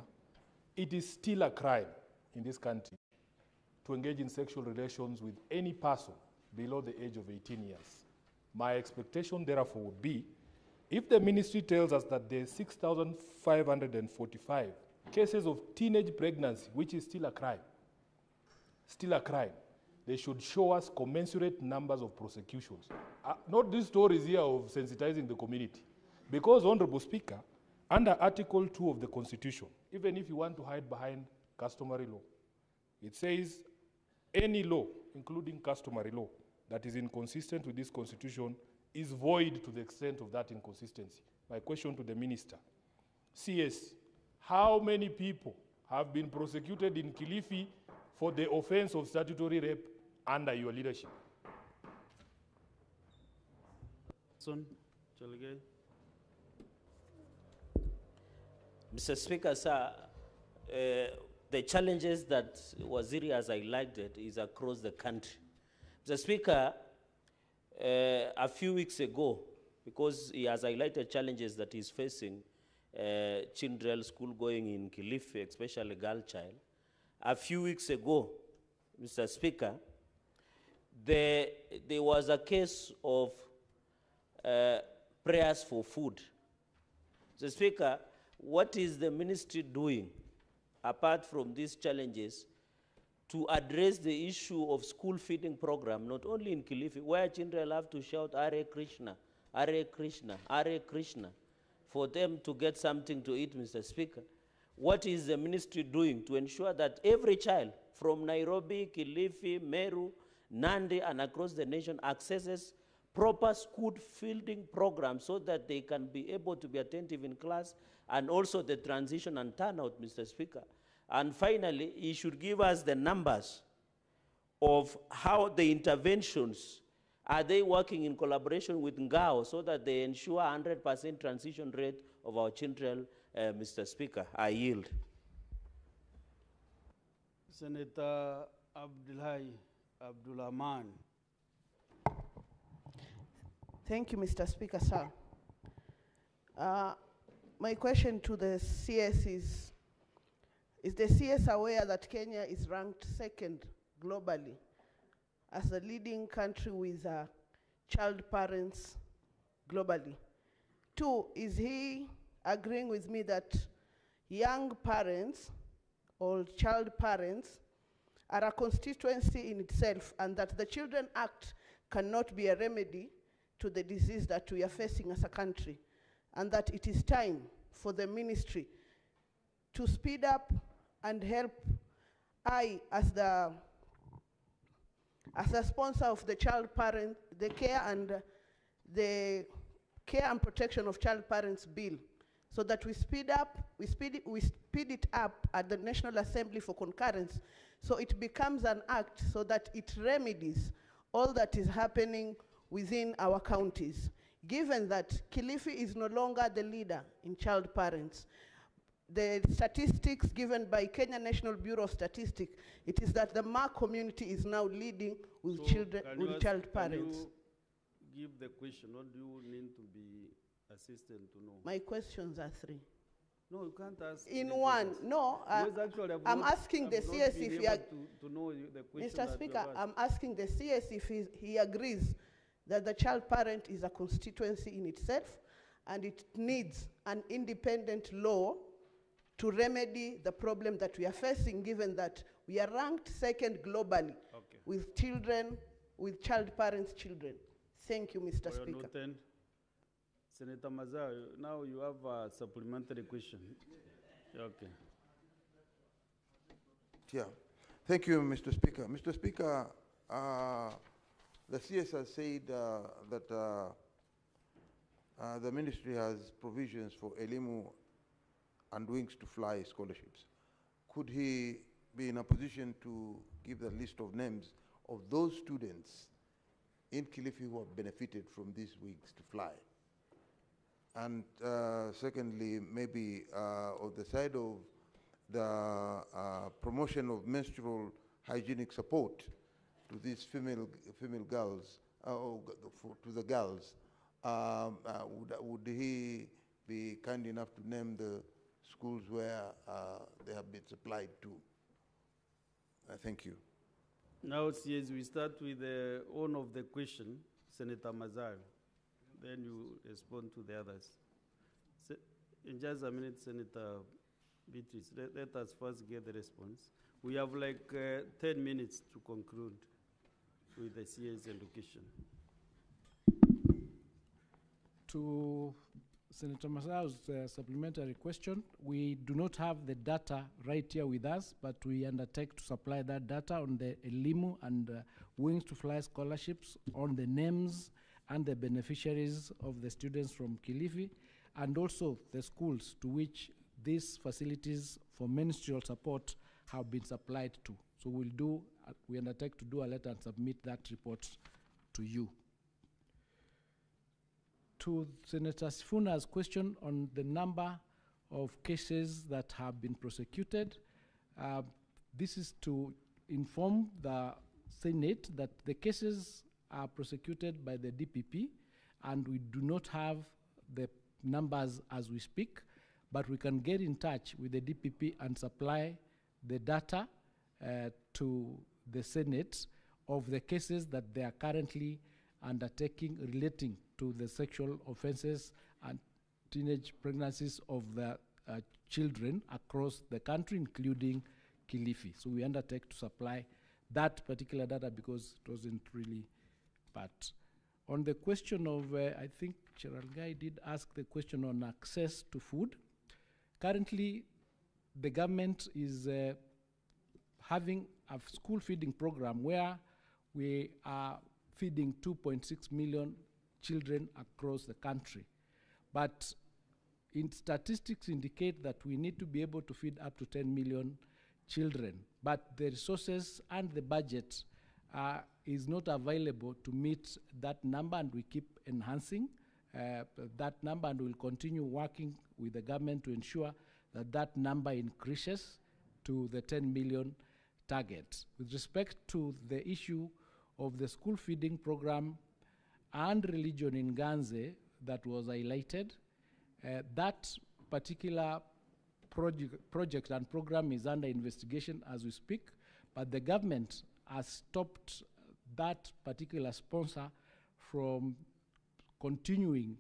it is still a crime in this country to engage in sexual relations with any person below the age of 18 years. My expectation, therefore, would be if the ministry tells us that there are 6,545 cases of teenage pregnancy, which is still a crime, they should show us commensurate numbers of prosecutions. Not these stories here of sensitizing the community. Because, Honorable Speaker, under Article 2 of the Constitution, even if you want to hide behind customary law, it says any law, including customary law, that is inconsistent with this Constitution is void to the extent of that inconsistency. My question to the Minister, CS, how many people have been prosecuted in Kilifi for the offense of statutory rape under your leadership? Son, Chalgay. Mr. Speaker, sir, the challenges that Waziri has highlighted is across the country. Mr. Speaker, a few weeks ago, because he has highlighted challenges that he's facing, children school going in Kilifi, especially girl child. A few weeks ago, Mr. Speaker, there was a case of prayers for food. Mr. Speaker, what is the ministry doing, apart from these challenges, to address the issue of school feeding program, not only in Kilifi, where children have to shout, Hare Krishna, Hare Krishna, Hare Krishna, for them to get something to eat, Mr. Speaker? What is the ministry doing to ensure that every child from Nairobi, Kilifi, Meru, Nandi and across the nation accesses proper school feeding programs so that they can be able to be attentive in class, and also the transition and turnout, Mr. Speaker. And finally, he should give us the numbers of how the interventions, are they working in collaboration with NGAO so that they ensure 100% transition rate of our children, Mr. Speaker. I yield. Senator Abdulrahman. Thank you, Mr. Speaker, sir. My question to the CS is the CS aware that Kenya is ranked second globally as the leading country with child parents globally? 2, is he agreeing with me that young parents or child parents are a constituency in itself, and that the Children Act cannot be a remedy to the disease that we are facing as a country, and that it is time for the ministry to speed up and help I, as the sponsor of the child parent, the care and protection of child parents bill, so that we speed it up at the National Assembly for concurrence, so it becomes an act, so that it remedies all that is happening within our counties. Given that Kilifi is no longer the leader in child parents, the statistics given by Kenya National Bureau of Statistics, it is that the Ma community is now leading with child parents. Can you give the question, or do you need to be assistant to know? My questions are 3. No, you can't ask. In one, no. I'm asking the CS if he to know the question. Mr. Speaker, I'm asking the CS if he agrees that the child parent is a constituency in itself, and it needs an independent law to remedy the problem that we are facing, given that we are ranked second globally with child parents' children. Thank you, Mr. Speaker. Senator Mazao, now you have a supplementary question. Okay. Yeah. Thank you, Mr. Speaker. Mr. Speaker, the CS has said that the ministry has provisions for Elimu and Wings to Fly scholarships. Could he be in a position to give the list of names of those students in Kilifi who have benefited from these Wings to Fly? And secondly, maybe on the side of the promotion of menstrual hygienic support to these female girls, to the girls, would he be kind enough to name the schools where they have been supplied to? Thank you. Now, CS, we start with the owner of the question, Senator Mazao. Then you respond to the others. In just a minute, Senator Beatrice, let us first get the response. We have like 10 minutes to conclude with the CS education. To Senator Masao's supplementary question, we do not have the data right here with us, but we undertake to supply that data on the Elimu and Wings to Fly scholarships, on the names and the beneficiaries of the students from Kilifi, and also the schools to which these facilities for menstrual support have been supplied to. So we undertake to do a letter and submit that report to you. To Senator Sifuna's question on the number of cases that have been prosecuted, this is to inform the Senate that the cases are prosecuted by the DPP, and we do not have the numbers as we speak, but we can get in touch with the DPP and supply the data to the Senate of the cases that they are currently undertaking relating to the sexual offenses and teenage pregnancies of the children across the country, including Kilifi. So we undertake to supply that particular data because it wasn't really part. On the question of, I think Cheralgai did ask the question on access to food. Currently, the government is having a school feeding program where we are feeding 2.6 million children across the country. But statistics indicate that we need to be able to feed up to 10 million children. But the resources and the budget is not available to meet that number, and we keep enhancing that number, and we'll continue working with the government to ensure that that number increases to the 10 million target. With respect to the issue of the school feeding program and religion in Ganze that was highlighted, that particular project and program is under investigation as we speak, but the government has stopped that particular sponsor from continuing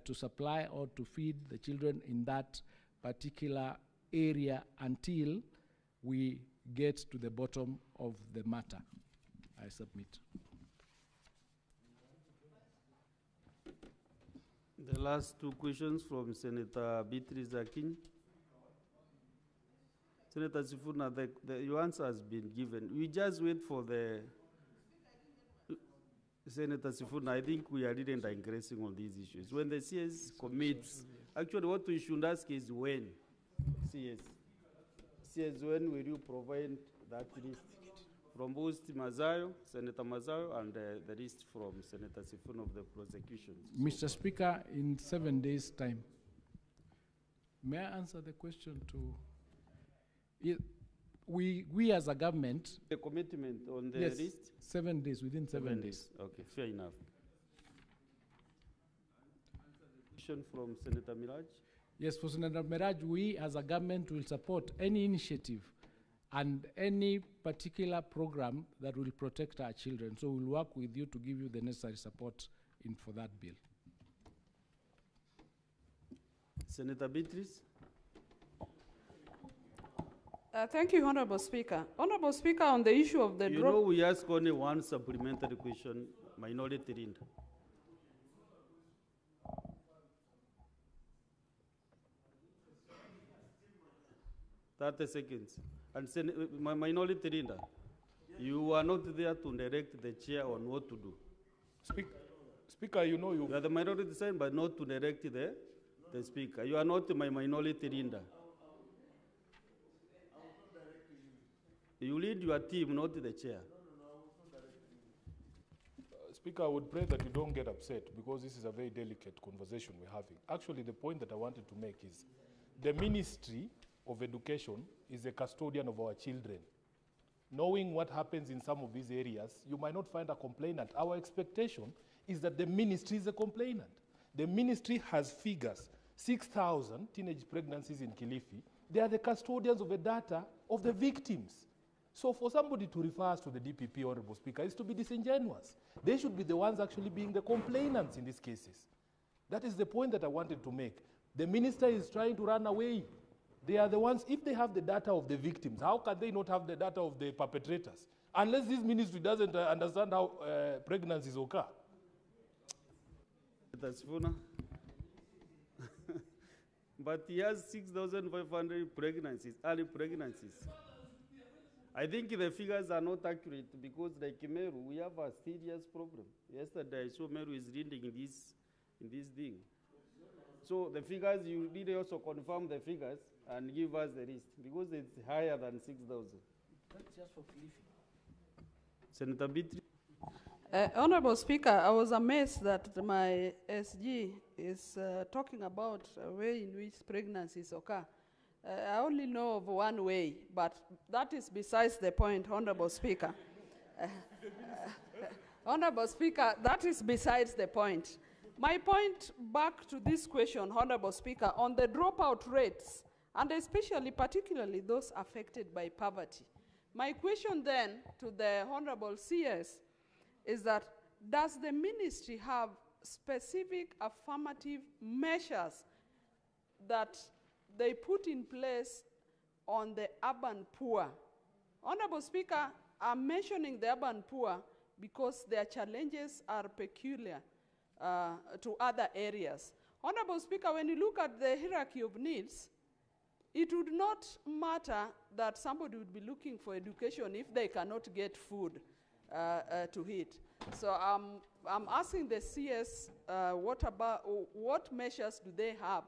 to supply or to feed the children in that particular area until we get to the bottom of the matter. I submit. The last two questions from Senator Beatrice Akin. Senator Sifuna, your answer has been given. We just wait for the... Senator Sifuna, I think we are really digressing on these issues. When the CS commits, actually what we should ask is when. CS, when will you provide that list? From both Mazayo, Senator Mazayo, and the list from Senator Sifuna of the prosecution. Mr. Speaker, in 7 days' time. May I answer the question to... We as a government... The commitment on the yes, list? 7 days, within 7 days. Okay, fair enough. Question from Senator Miraj? Yes, for Senator Miraj, we as a government will support any initiative and any particular program that will protect our children. So we'll work with you to give you the necessary support for that bill. Senator Beatrice? Thank you, Honorable Speaker. Honorable Speaker, on the issue of the You know we ask only one supplementary question, Minority Linda. Seconds. And Minority Linda, you are not there to direct the chair on what to do. Speaker, you know you are the minority side, but not to direct the speaker. You are not my Minority Linda. You lead your team, not the chair. Speaker, I would pray that you don't get upset because this is a very delicate conversation we're having. Actually, the point that I wanted to make is the Ministry of Education is a custodian of our children. Knowing what happens in some of these areas, you might not find a complainant. Our expectation is that the ministry is a complainant. The ministry has figures, 6,000 teenage pregnancies in Kilifi. They are the custodians of the data of the victims. So for somebody to refer us to the DPP, Honorable Speaker, is to be disingenuous. They should be the ones actually being the complainants in these cases. That is the point that I wanted to make. The minister is trying to run away. They are the ones, if they have the data of the victims, how can they not have the data of the perpetrators? Unless this ministry doesn't understand how pregnancies occur. That's Funa. But he has 6,500 pregnancies, early pregnancies. I think the figures are not accurate because like Meru, we have a serious problem. Yesterday I saw Meru is reading in this thing. So the figures, you need also confirm the figures and give us the list because it's higher than 6,000. That's just for Kilifi. Senator Beatrice. Honorable Speaker, I was amazed that my SG is talking about a way in which pregnancies occur. I only know of one way, but that is besides the point, Honorable Speaker. Honorable Speaker, that is besides the point. My point back to this question, Honorable Speaker, on the dropout rates, and especially, particularly those affected by poverty. My question then to the Honorable CS is that, does the ministry have specific affirmative measures that they put in place on the urban poor? Honorable Speaker, I'm mentioning the urban poor because their challenges are peculiar to other areas. Honorable Speaker, when you look at the hierarchy of needs, it would not matter that somebody would be looking for education if they cannot get food to hit. So I'm asking the CS, what measures do they have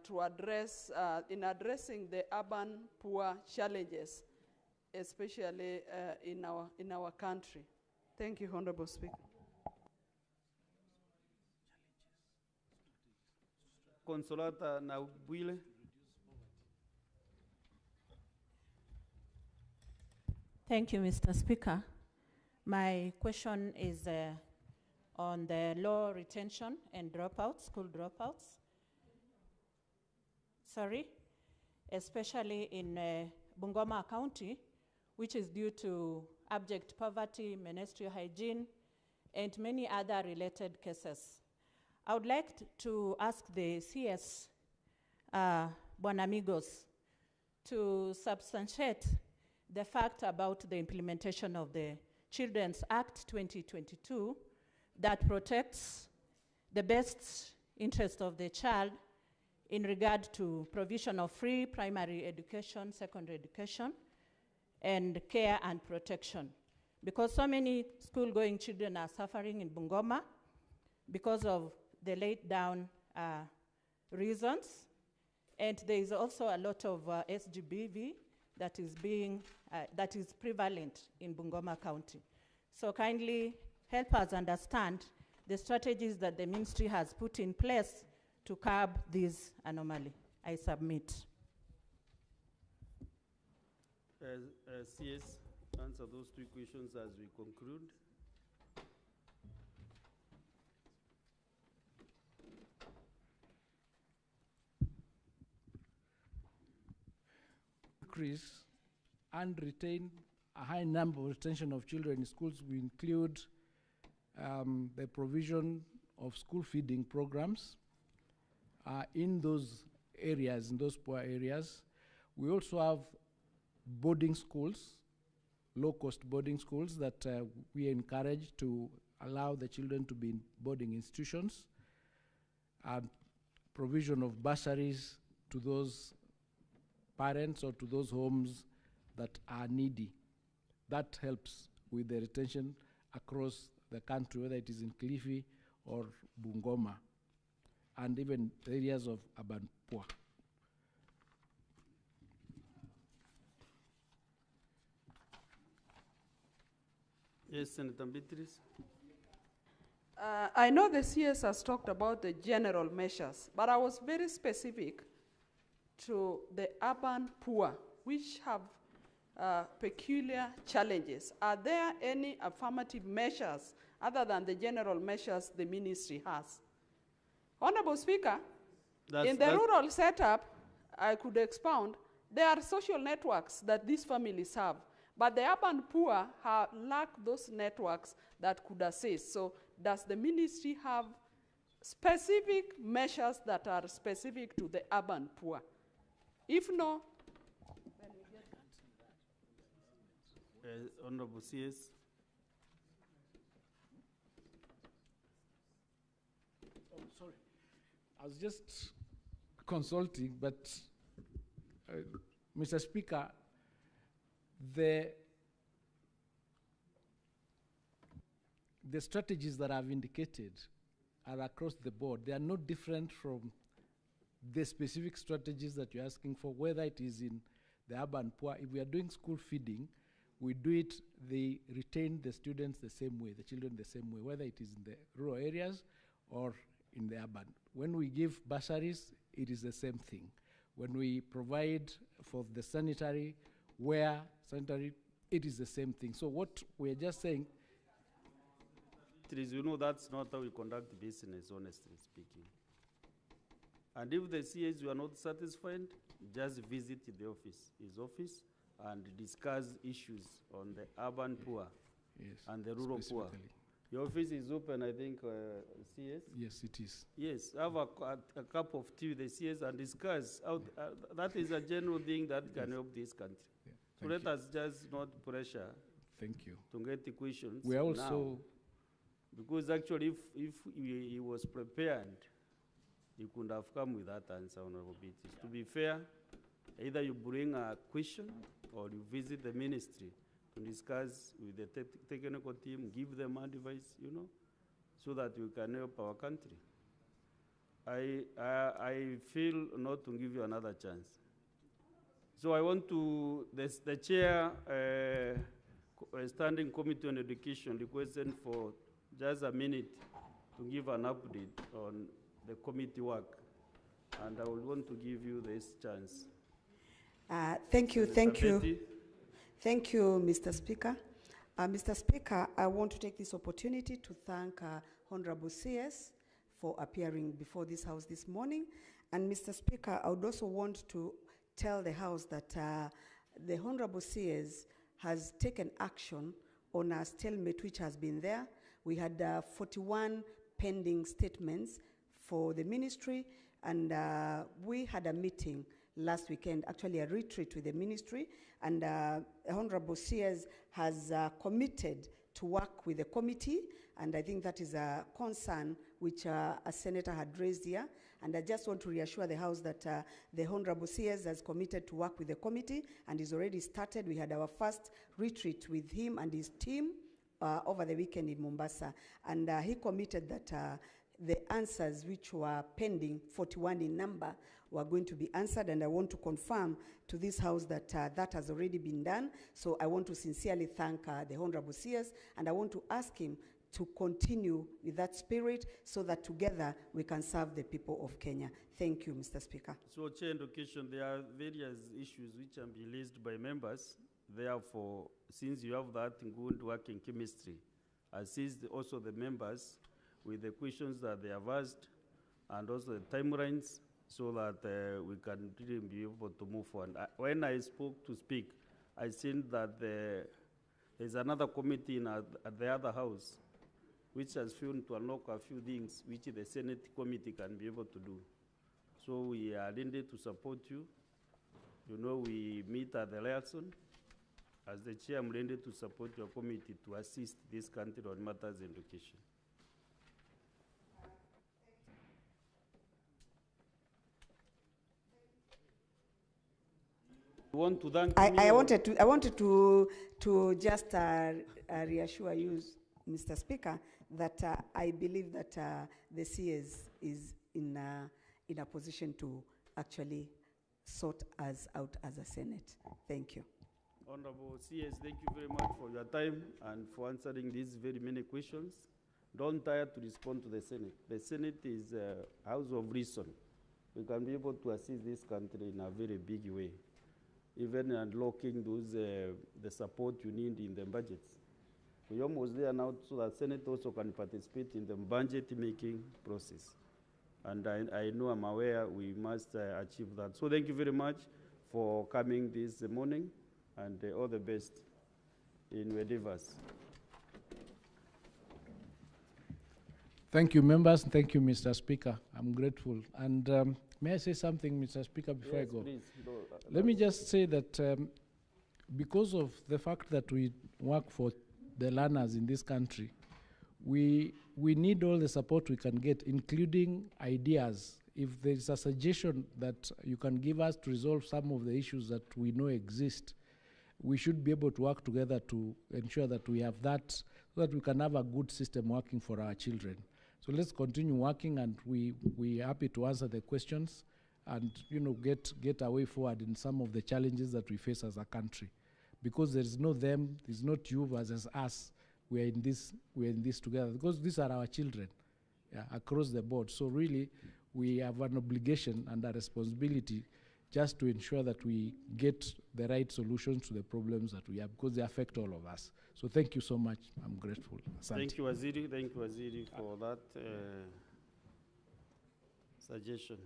to address, in addressing the urban poor challenges, especially in our country? Thank you, Honorable Speaker. Consolata Naubwile. Thank you, Mr. Speaker. My question is on the low retention and dropouts, school dropouts. Sorry, especially in Bungoma County, which is due to abject poverty, menstrual hygiene, and many other related cases. I would like to ask the CS, Buonamigos, to substantiate the fact about the implementation of the Children's Act 2022 that protects the best interest of the child in regard to provision of free primary education, secondary education, and care and protection. Because so many school-going children are suffering in Bungoma because of the laid down reasons. And there is also a lot of SGBV that is prevalent in Bungoma County. So kindly help us understand the strategies that the ministry has put in place to curb this anomaly. I submit. CS, answer those three questions as we conclude. Increase and retain a high number of retention of children in schools will include the provision of school feeding programs in those areas, in those poor areas. We also have boarding schools, low-cost boarding schools that we encourage to allow the children to be in boarding institutions, and provision of bursaries to those parents or to those homes that are needy. That helps with the retention across the country, whether it is in Kilifi or Bungoma, and even areas of urban poor. Yes, Senator Beatrice. I know the CS has talked about the general measures, but I was very specific to the urban poor, which have peculiar challenges. Are there any affirmative measures other than the general measures the ministry has? Honorable Speaker, in the rural setup, I could expound, there are social networks that these families have, but the urban poor lack those networks that could assist. So does the ministry have specific measures that are specific to the urban poor? If no, then we get Honorable CS. Oh, sorry. I was just consulting, but Mr. Speaker, the strategies that I've indicated are across the board. They are not different from the specific strategies that you're asking for, whether it is in the urban poor. If we are doing school feeding, we do it, they retain the students the same way, the children the same way, whether it is in the rural areas or in the urban. When we give bursaries, it is the same thing. When we provide for the sanitary, it is the same thing. So what we're just saying, you know, that's not how we conduct business, honestly speaking. And if the CS were not satisfied, just visit his office, and discuss issues on the urban poor and the rural poor. Your office is open, I think, CS? Yes, it is. Yes, have a cup of tea with the CS and discuss. That is a general thing that can help this country. Yeah. So let us just not pressure. Thank you. To get the questions. We are also now, because actually, if he was prepared, he could have come with that answer, Honorable Beatty. To be fair, either you bring a question or you visit the ministry to discuss with the technical team, give them advice, you know, so that we can help our country. I feel not to give you another chance. So I want to, the chair, Standing Committee on Education requested for just a minute to give an update on the committee work. And I would want to give you this chance. Thank you, Mr. thank you. Betty. Thank you, Mr. Speaker. Mr. Speaker, I want to take this opportunity to thank Honorable CS for appearing before this House this morning. And Mr. Speaker, I would also want to tell the House that the Honorable CS has taken action on a stalemate which has been there. We had 41 pending statements for the ministry, and we had a meeting last weekend, actually a retreat with the ministry, and Honorable CS has committed to work with the committee, and I think that is a concern which a senator had raised here, and I just want to reassure the House that the Honorable CS has committed to work with the committee and is already started. We had our first retreat with him and his team over the weekend in Mombasa, and he committed that the answers which were pending, 41 in number, were going to be answered, and I want to confirm to this House that that has already been done. So I want to sincerely thank the Honorable CS, and I want to ask him to continue with that spirit so that together we can serve the people of Kenya. Thank you, Mr. Speaker. So, Chair, in education, there are various issues which have been raised by members. Therefore, since you have that good working chemistry, assist also the members with the questions that they have asked and also the timelines so that we can really be able to move forward. When I spoke to speak, I said that there's another committee at the other house which has failed to unlock a few things which the Senate committee can be able to do. So we are ready to support you. You know, we meet at the liaison. As the chair, I'm ready to support your committee to assist this country on matters of education. Want to thank I wanted to just reassure you, Mr. Speaker, that I believe that the CS is in a position to actually sort us out as a Senate. Thank you. Honorable CS, thank you very much for your time and for answering these very many questions. Don't tire to respond to the Senate. The Senate is a house of reason. We can be able to assist this country in a very big way, even unlocking those the support you need in the budgets. We're almost there now, so that Senate also can participate in the budget making process. And I know, I'm aware we must achieve that. So thank you very much for coming this morning, and all the best in your endeavors. Thank you, members. Thank you, Mr. Speaker. I'm grateful. And may I say something, Mr. Speaker, before I go? Please. Let me just say that because of the fact that we work for the learners in this country, we need all the support we can get, including ideas. If there is a suggestion that you can give us to resolve some of the issues that we know exist, we should be able to work together to ensure that we have that, so that we can have a good system working for our children. So let's continue working, and we're happy to answer the questions and, you know, get a way forward in some of the challenges that we face as a country. Because there is no them, there's not you versus us. We're in this together, because these are our children, across the board. So really, we have an obligation and a responsibility just to ensure that we get the right solutions to the problems that we have, because they affect all of us. So thank you so much. I'm grateful. Asante. Thank you, Waziri. Thank you, Waziri, for that suggestion.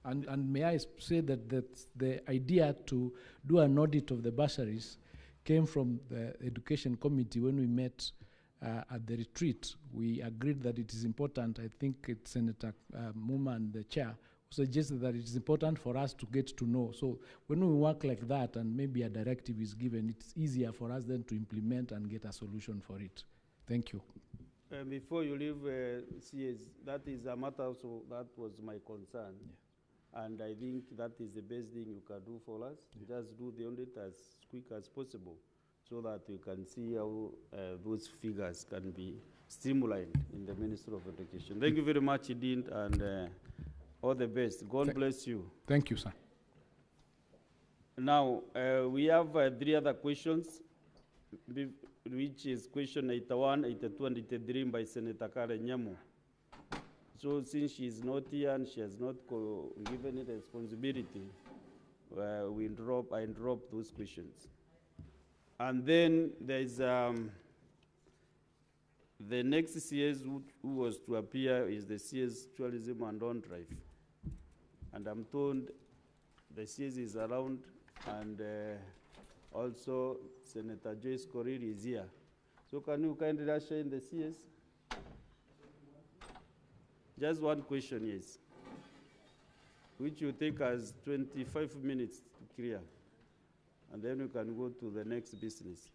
And may I say that the idea to do an audit of the bursaries came from the Education Committee when we met at the retreat. We agreed that it is important. I think it's Senator Muma and the chair who suggested that it is important for us to get to know. So when we work like that and maybe a directive is given, it's easier for us then to implement and get a solution for it. Thank you. Before you leave, CS, that is a matter also that was my concern. Yeah. And I think that is the best thing you can do for us. Yeah. Just do the audit as quick as possible. so that we can see how those figures can be streamlined in the Ministry of Education. Thank you very much, Dean, and all the best. God bless you. Thank you, sir. Now, we have 3 other questions, which is question 81, 82, and 83 by Senator Karen Nyamu. So since she is not here and she has not given it responsibility, I drop those questions. And then there is the next CS who was to appear is the CS Tourism and On-Drive. And I'm told the CS is around, and also Senator Joyce Korir is here. So can you kindly usher in the CS? Just one question, yes, which will take us 25 minutes to clear. And then we can go to the next business.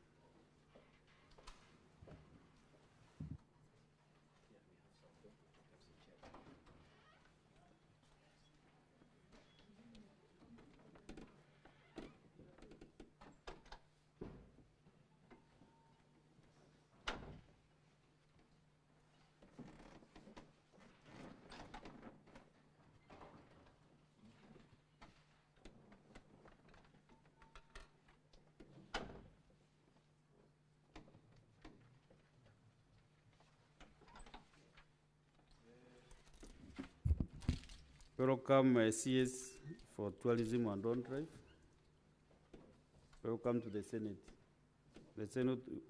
Welcome, CS for Tourism and On-Drive. Welcome to the Senate. The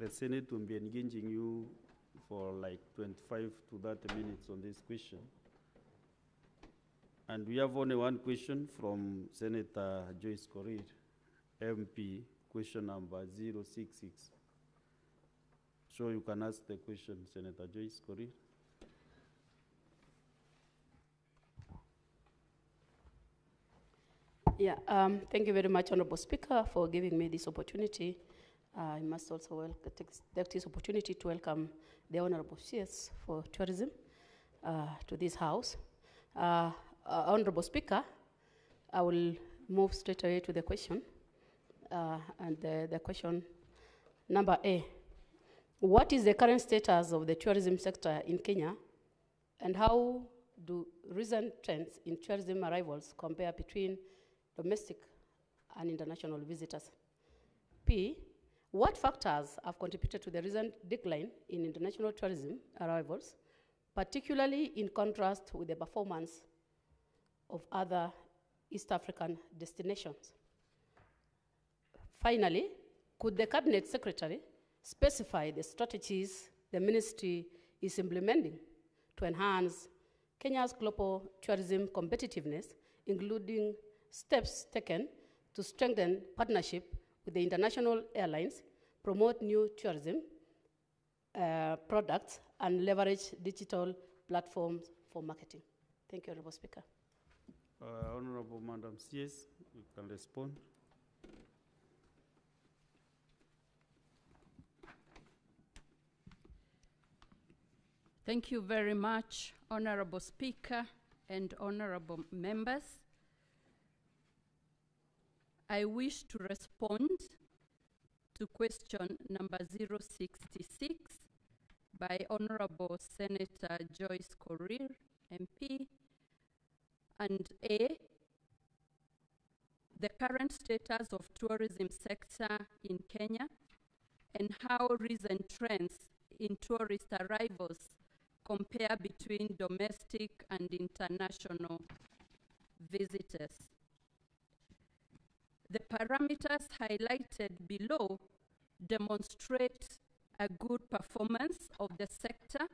Senate will be engaging you for like 25 to 30 minutes on this question. And we have only one question from Senator Joyce Korir, MP, question number 066. So you can ask the question, Senator Joyce Korir. Yeah, thank you very much, Honorable Speaker, for giving me this opportunity. I must also take this opportunity to welcome the Honorable CS for Tourism to this House. Honorable Speaker, I will move straight away to the question. And the question number A. What is the current status of the tourism sector in Kenya, and how do recent trends in tourism arrivals compare between domestic and international visitors? P, what factors have contributed to the recent decline in international tourism arrivals, particularly in contrast with the performance of other East African destinations? Finally, could the Cabinet Secretary specify the strategies the ministry is implementing to enhance Kenya's global tourism competitiveness, including steps taken to strengthen partnership with the international airlines, promote new tourism products, and leverage digital platforms for marketing? Thank you, Honorable Speaker. Honorable Madam CS, you can respond. Thank you very much, Honorable Speaker and honorable members. I wish to respond to question number 066 by Honorable Senator Joyce Korir, MP, and A, the current status of tourism sector in Kenya and how recent trends in tourist arrivals compare between domestic and international visitors. The parameters highlighted below demonstrate a good performance of the sector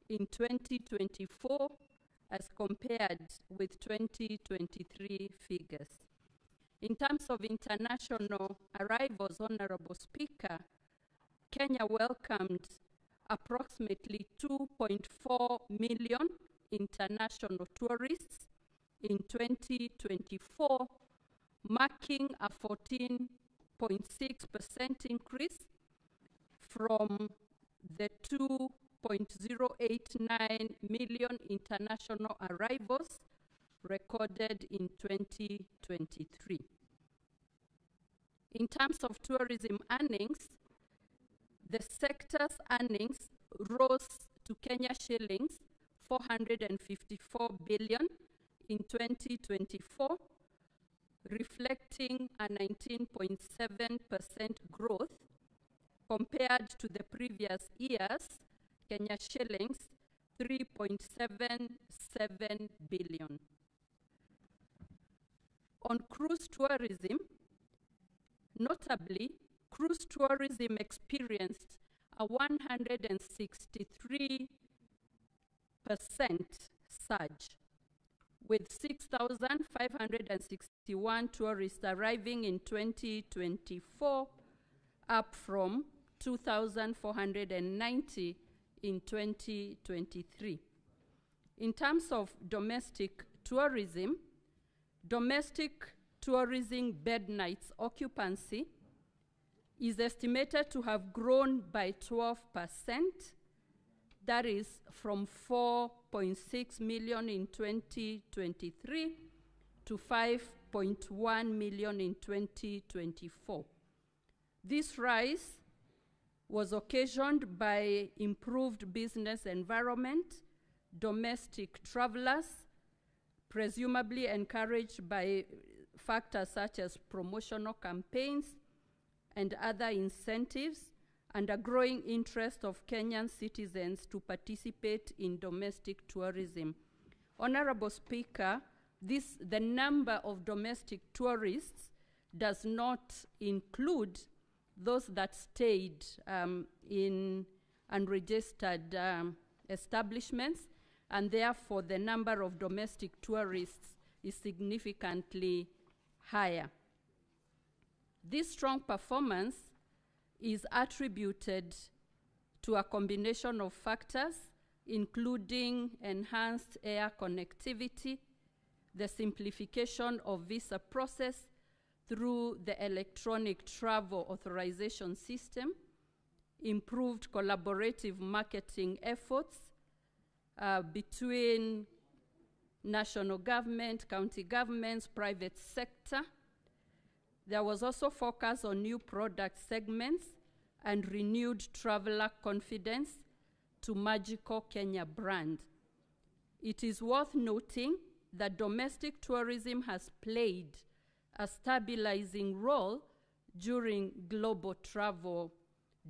in 2024 as compared with 2023 figures. In terms of international arrivals, Honorable Speaker, Kenya welcomed approximately 2.4 million international tourists in 2024, marking a 14.6% increase from the 2.089 million international arrivals recorded in 2023. In terms of tourism earnings, the sector's earnings rose to Kenya shillings 454 billion in 2024, reflecting a 19.7% growth compared to the previous year's Kenya shillings 3.77 billion. On cruise tourism, notably, cruise tourism experienced a 163% surge, with 6,561 tourists arriving in 2024, up from 2,490 in 2023. In terms of domestic tourism bed nights occupancy is estimated to have grown by 12%, that is from 4.6 million in 2023 to 5.1 million in 2024. This rise was occasioned by improved business environment, domestic travelers, presumably encouraged by factors such as promotional campaigns and other incentives, and a growing interest of Kenyan citizens to participate in domestic tourism. Honorable Speaker, the number of domestic tourists does not include those that stayed in unregistered establishments, and therefore the number of domestic tourists is significantly higher. This strong performance is attributed to a combination of factors, including enhanced air connectivity, the simplification of visa process through the electronic travel authorization system, improved collaborative marketing efforts between national government, county governments, private sector. There was also focus on new product segments and renewed traveler confidence to Magical Kenya brand. It is worth noting that domestic tourism has played a stabilizing role during global travel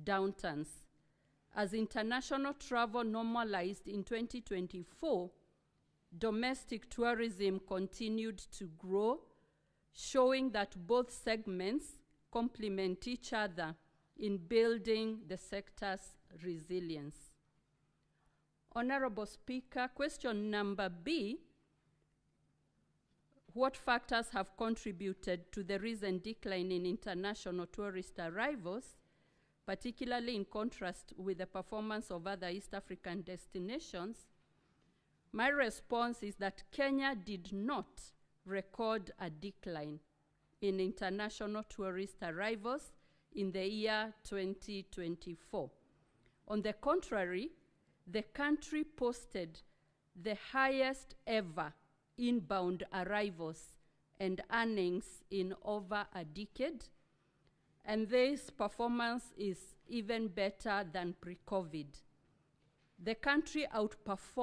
downturns. As international travel normalized in 2024, domestic tourism continued to grow, showing that both segments complement each other in building the sector's resilience. Honorable Speaker, question number B: what factors have contributed to the recent decline in international tourist arrivals, particularly in contrast with the performance of other East African destinations? My response is that Kenya did not record a decline in international tourist arrivals in the year 2024. On the contrary, the country posted the highest ever inbound arrivals and earnings in over a decade, and this performance is even better than pre-COVID. The country outperformed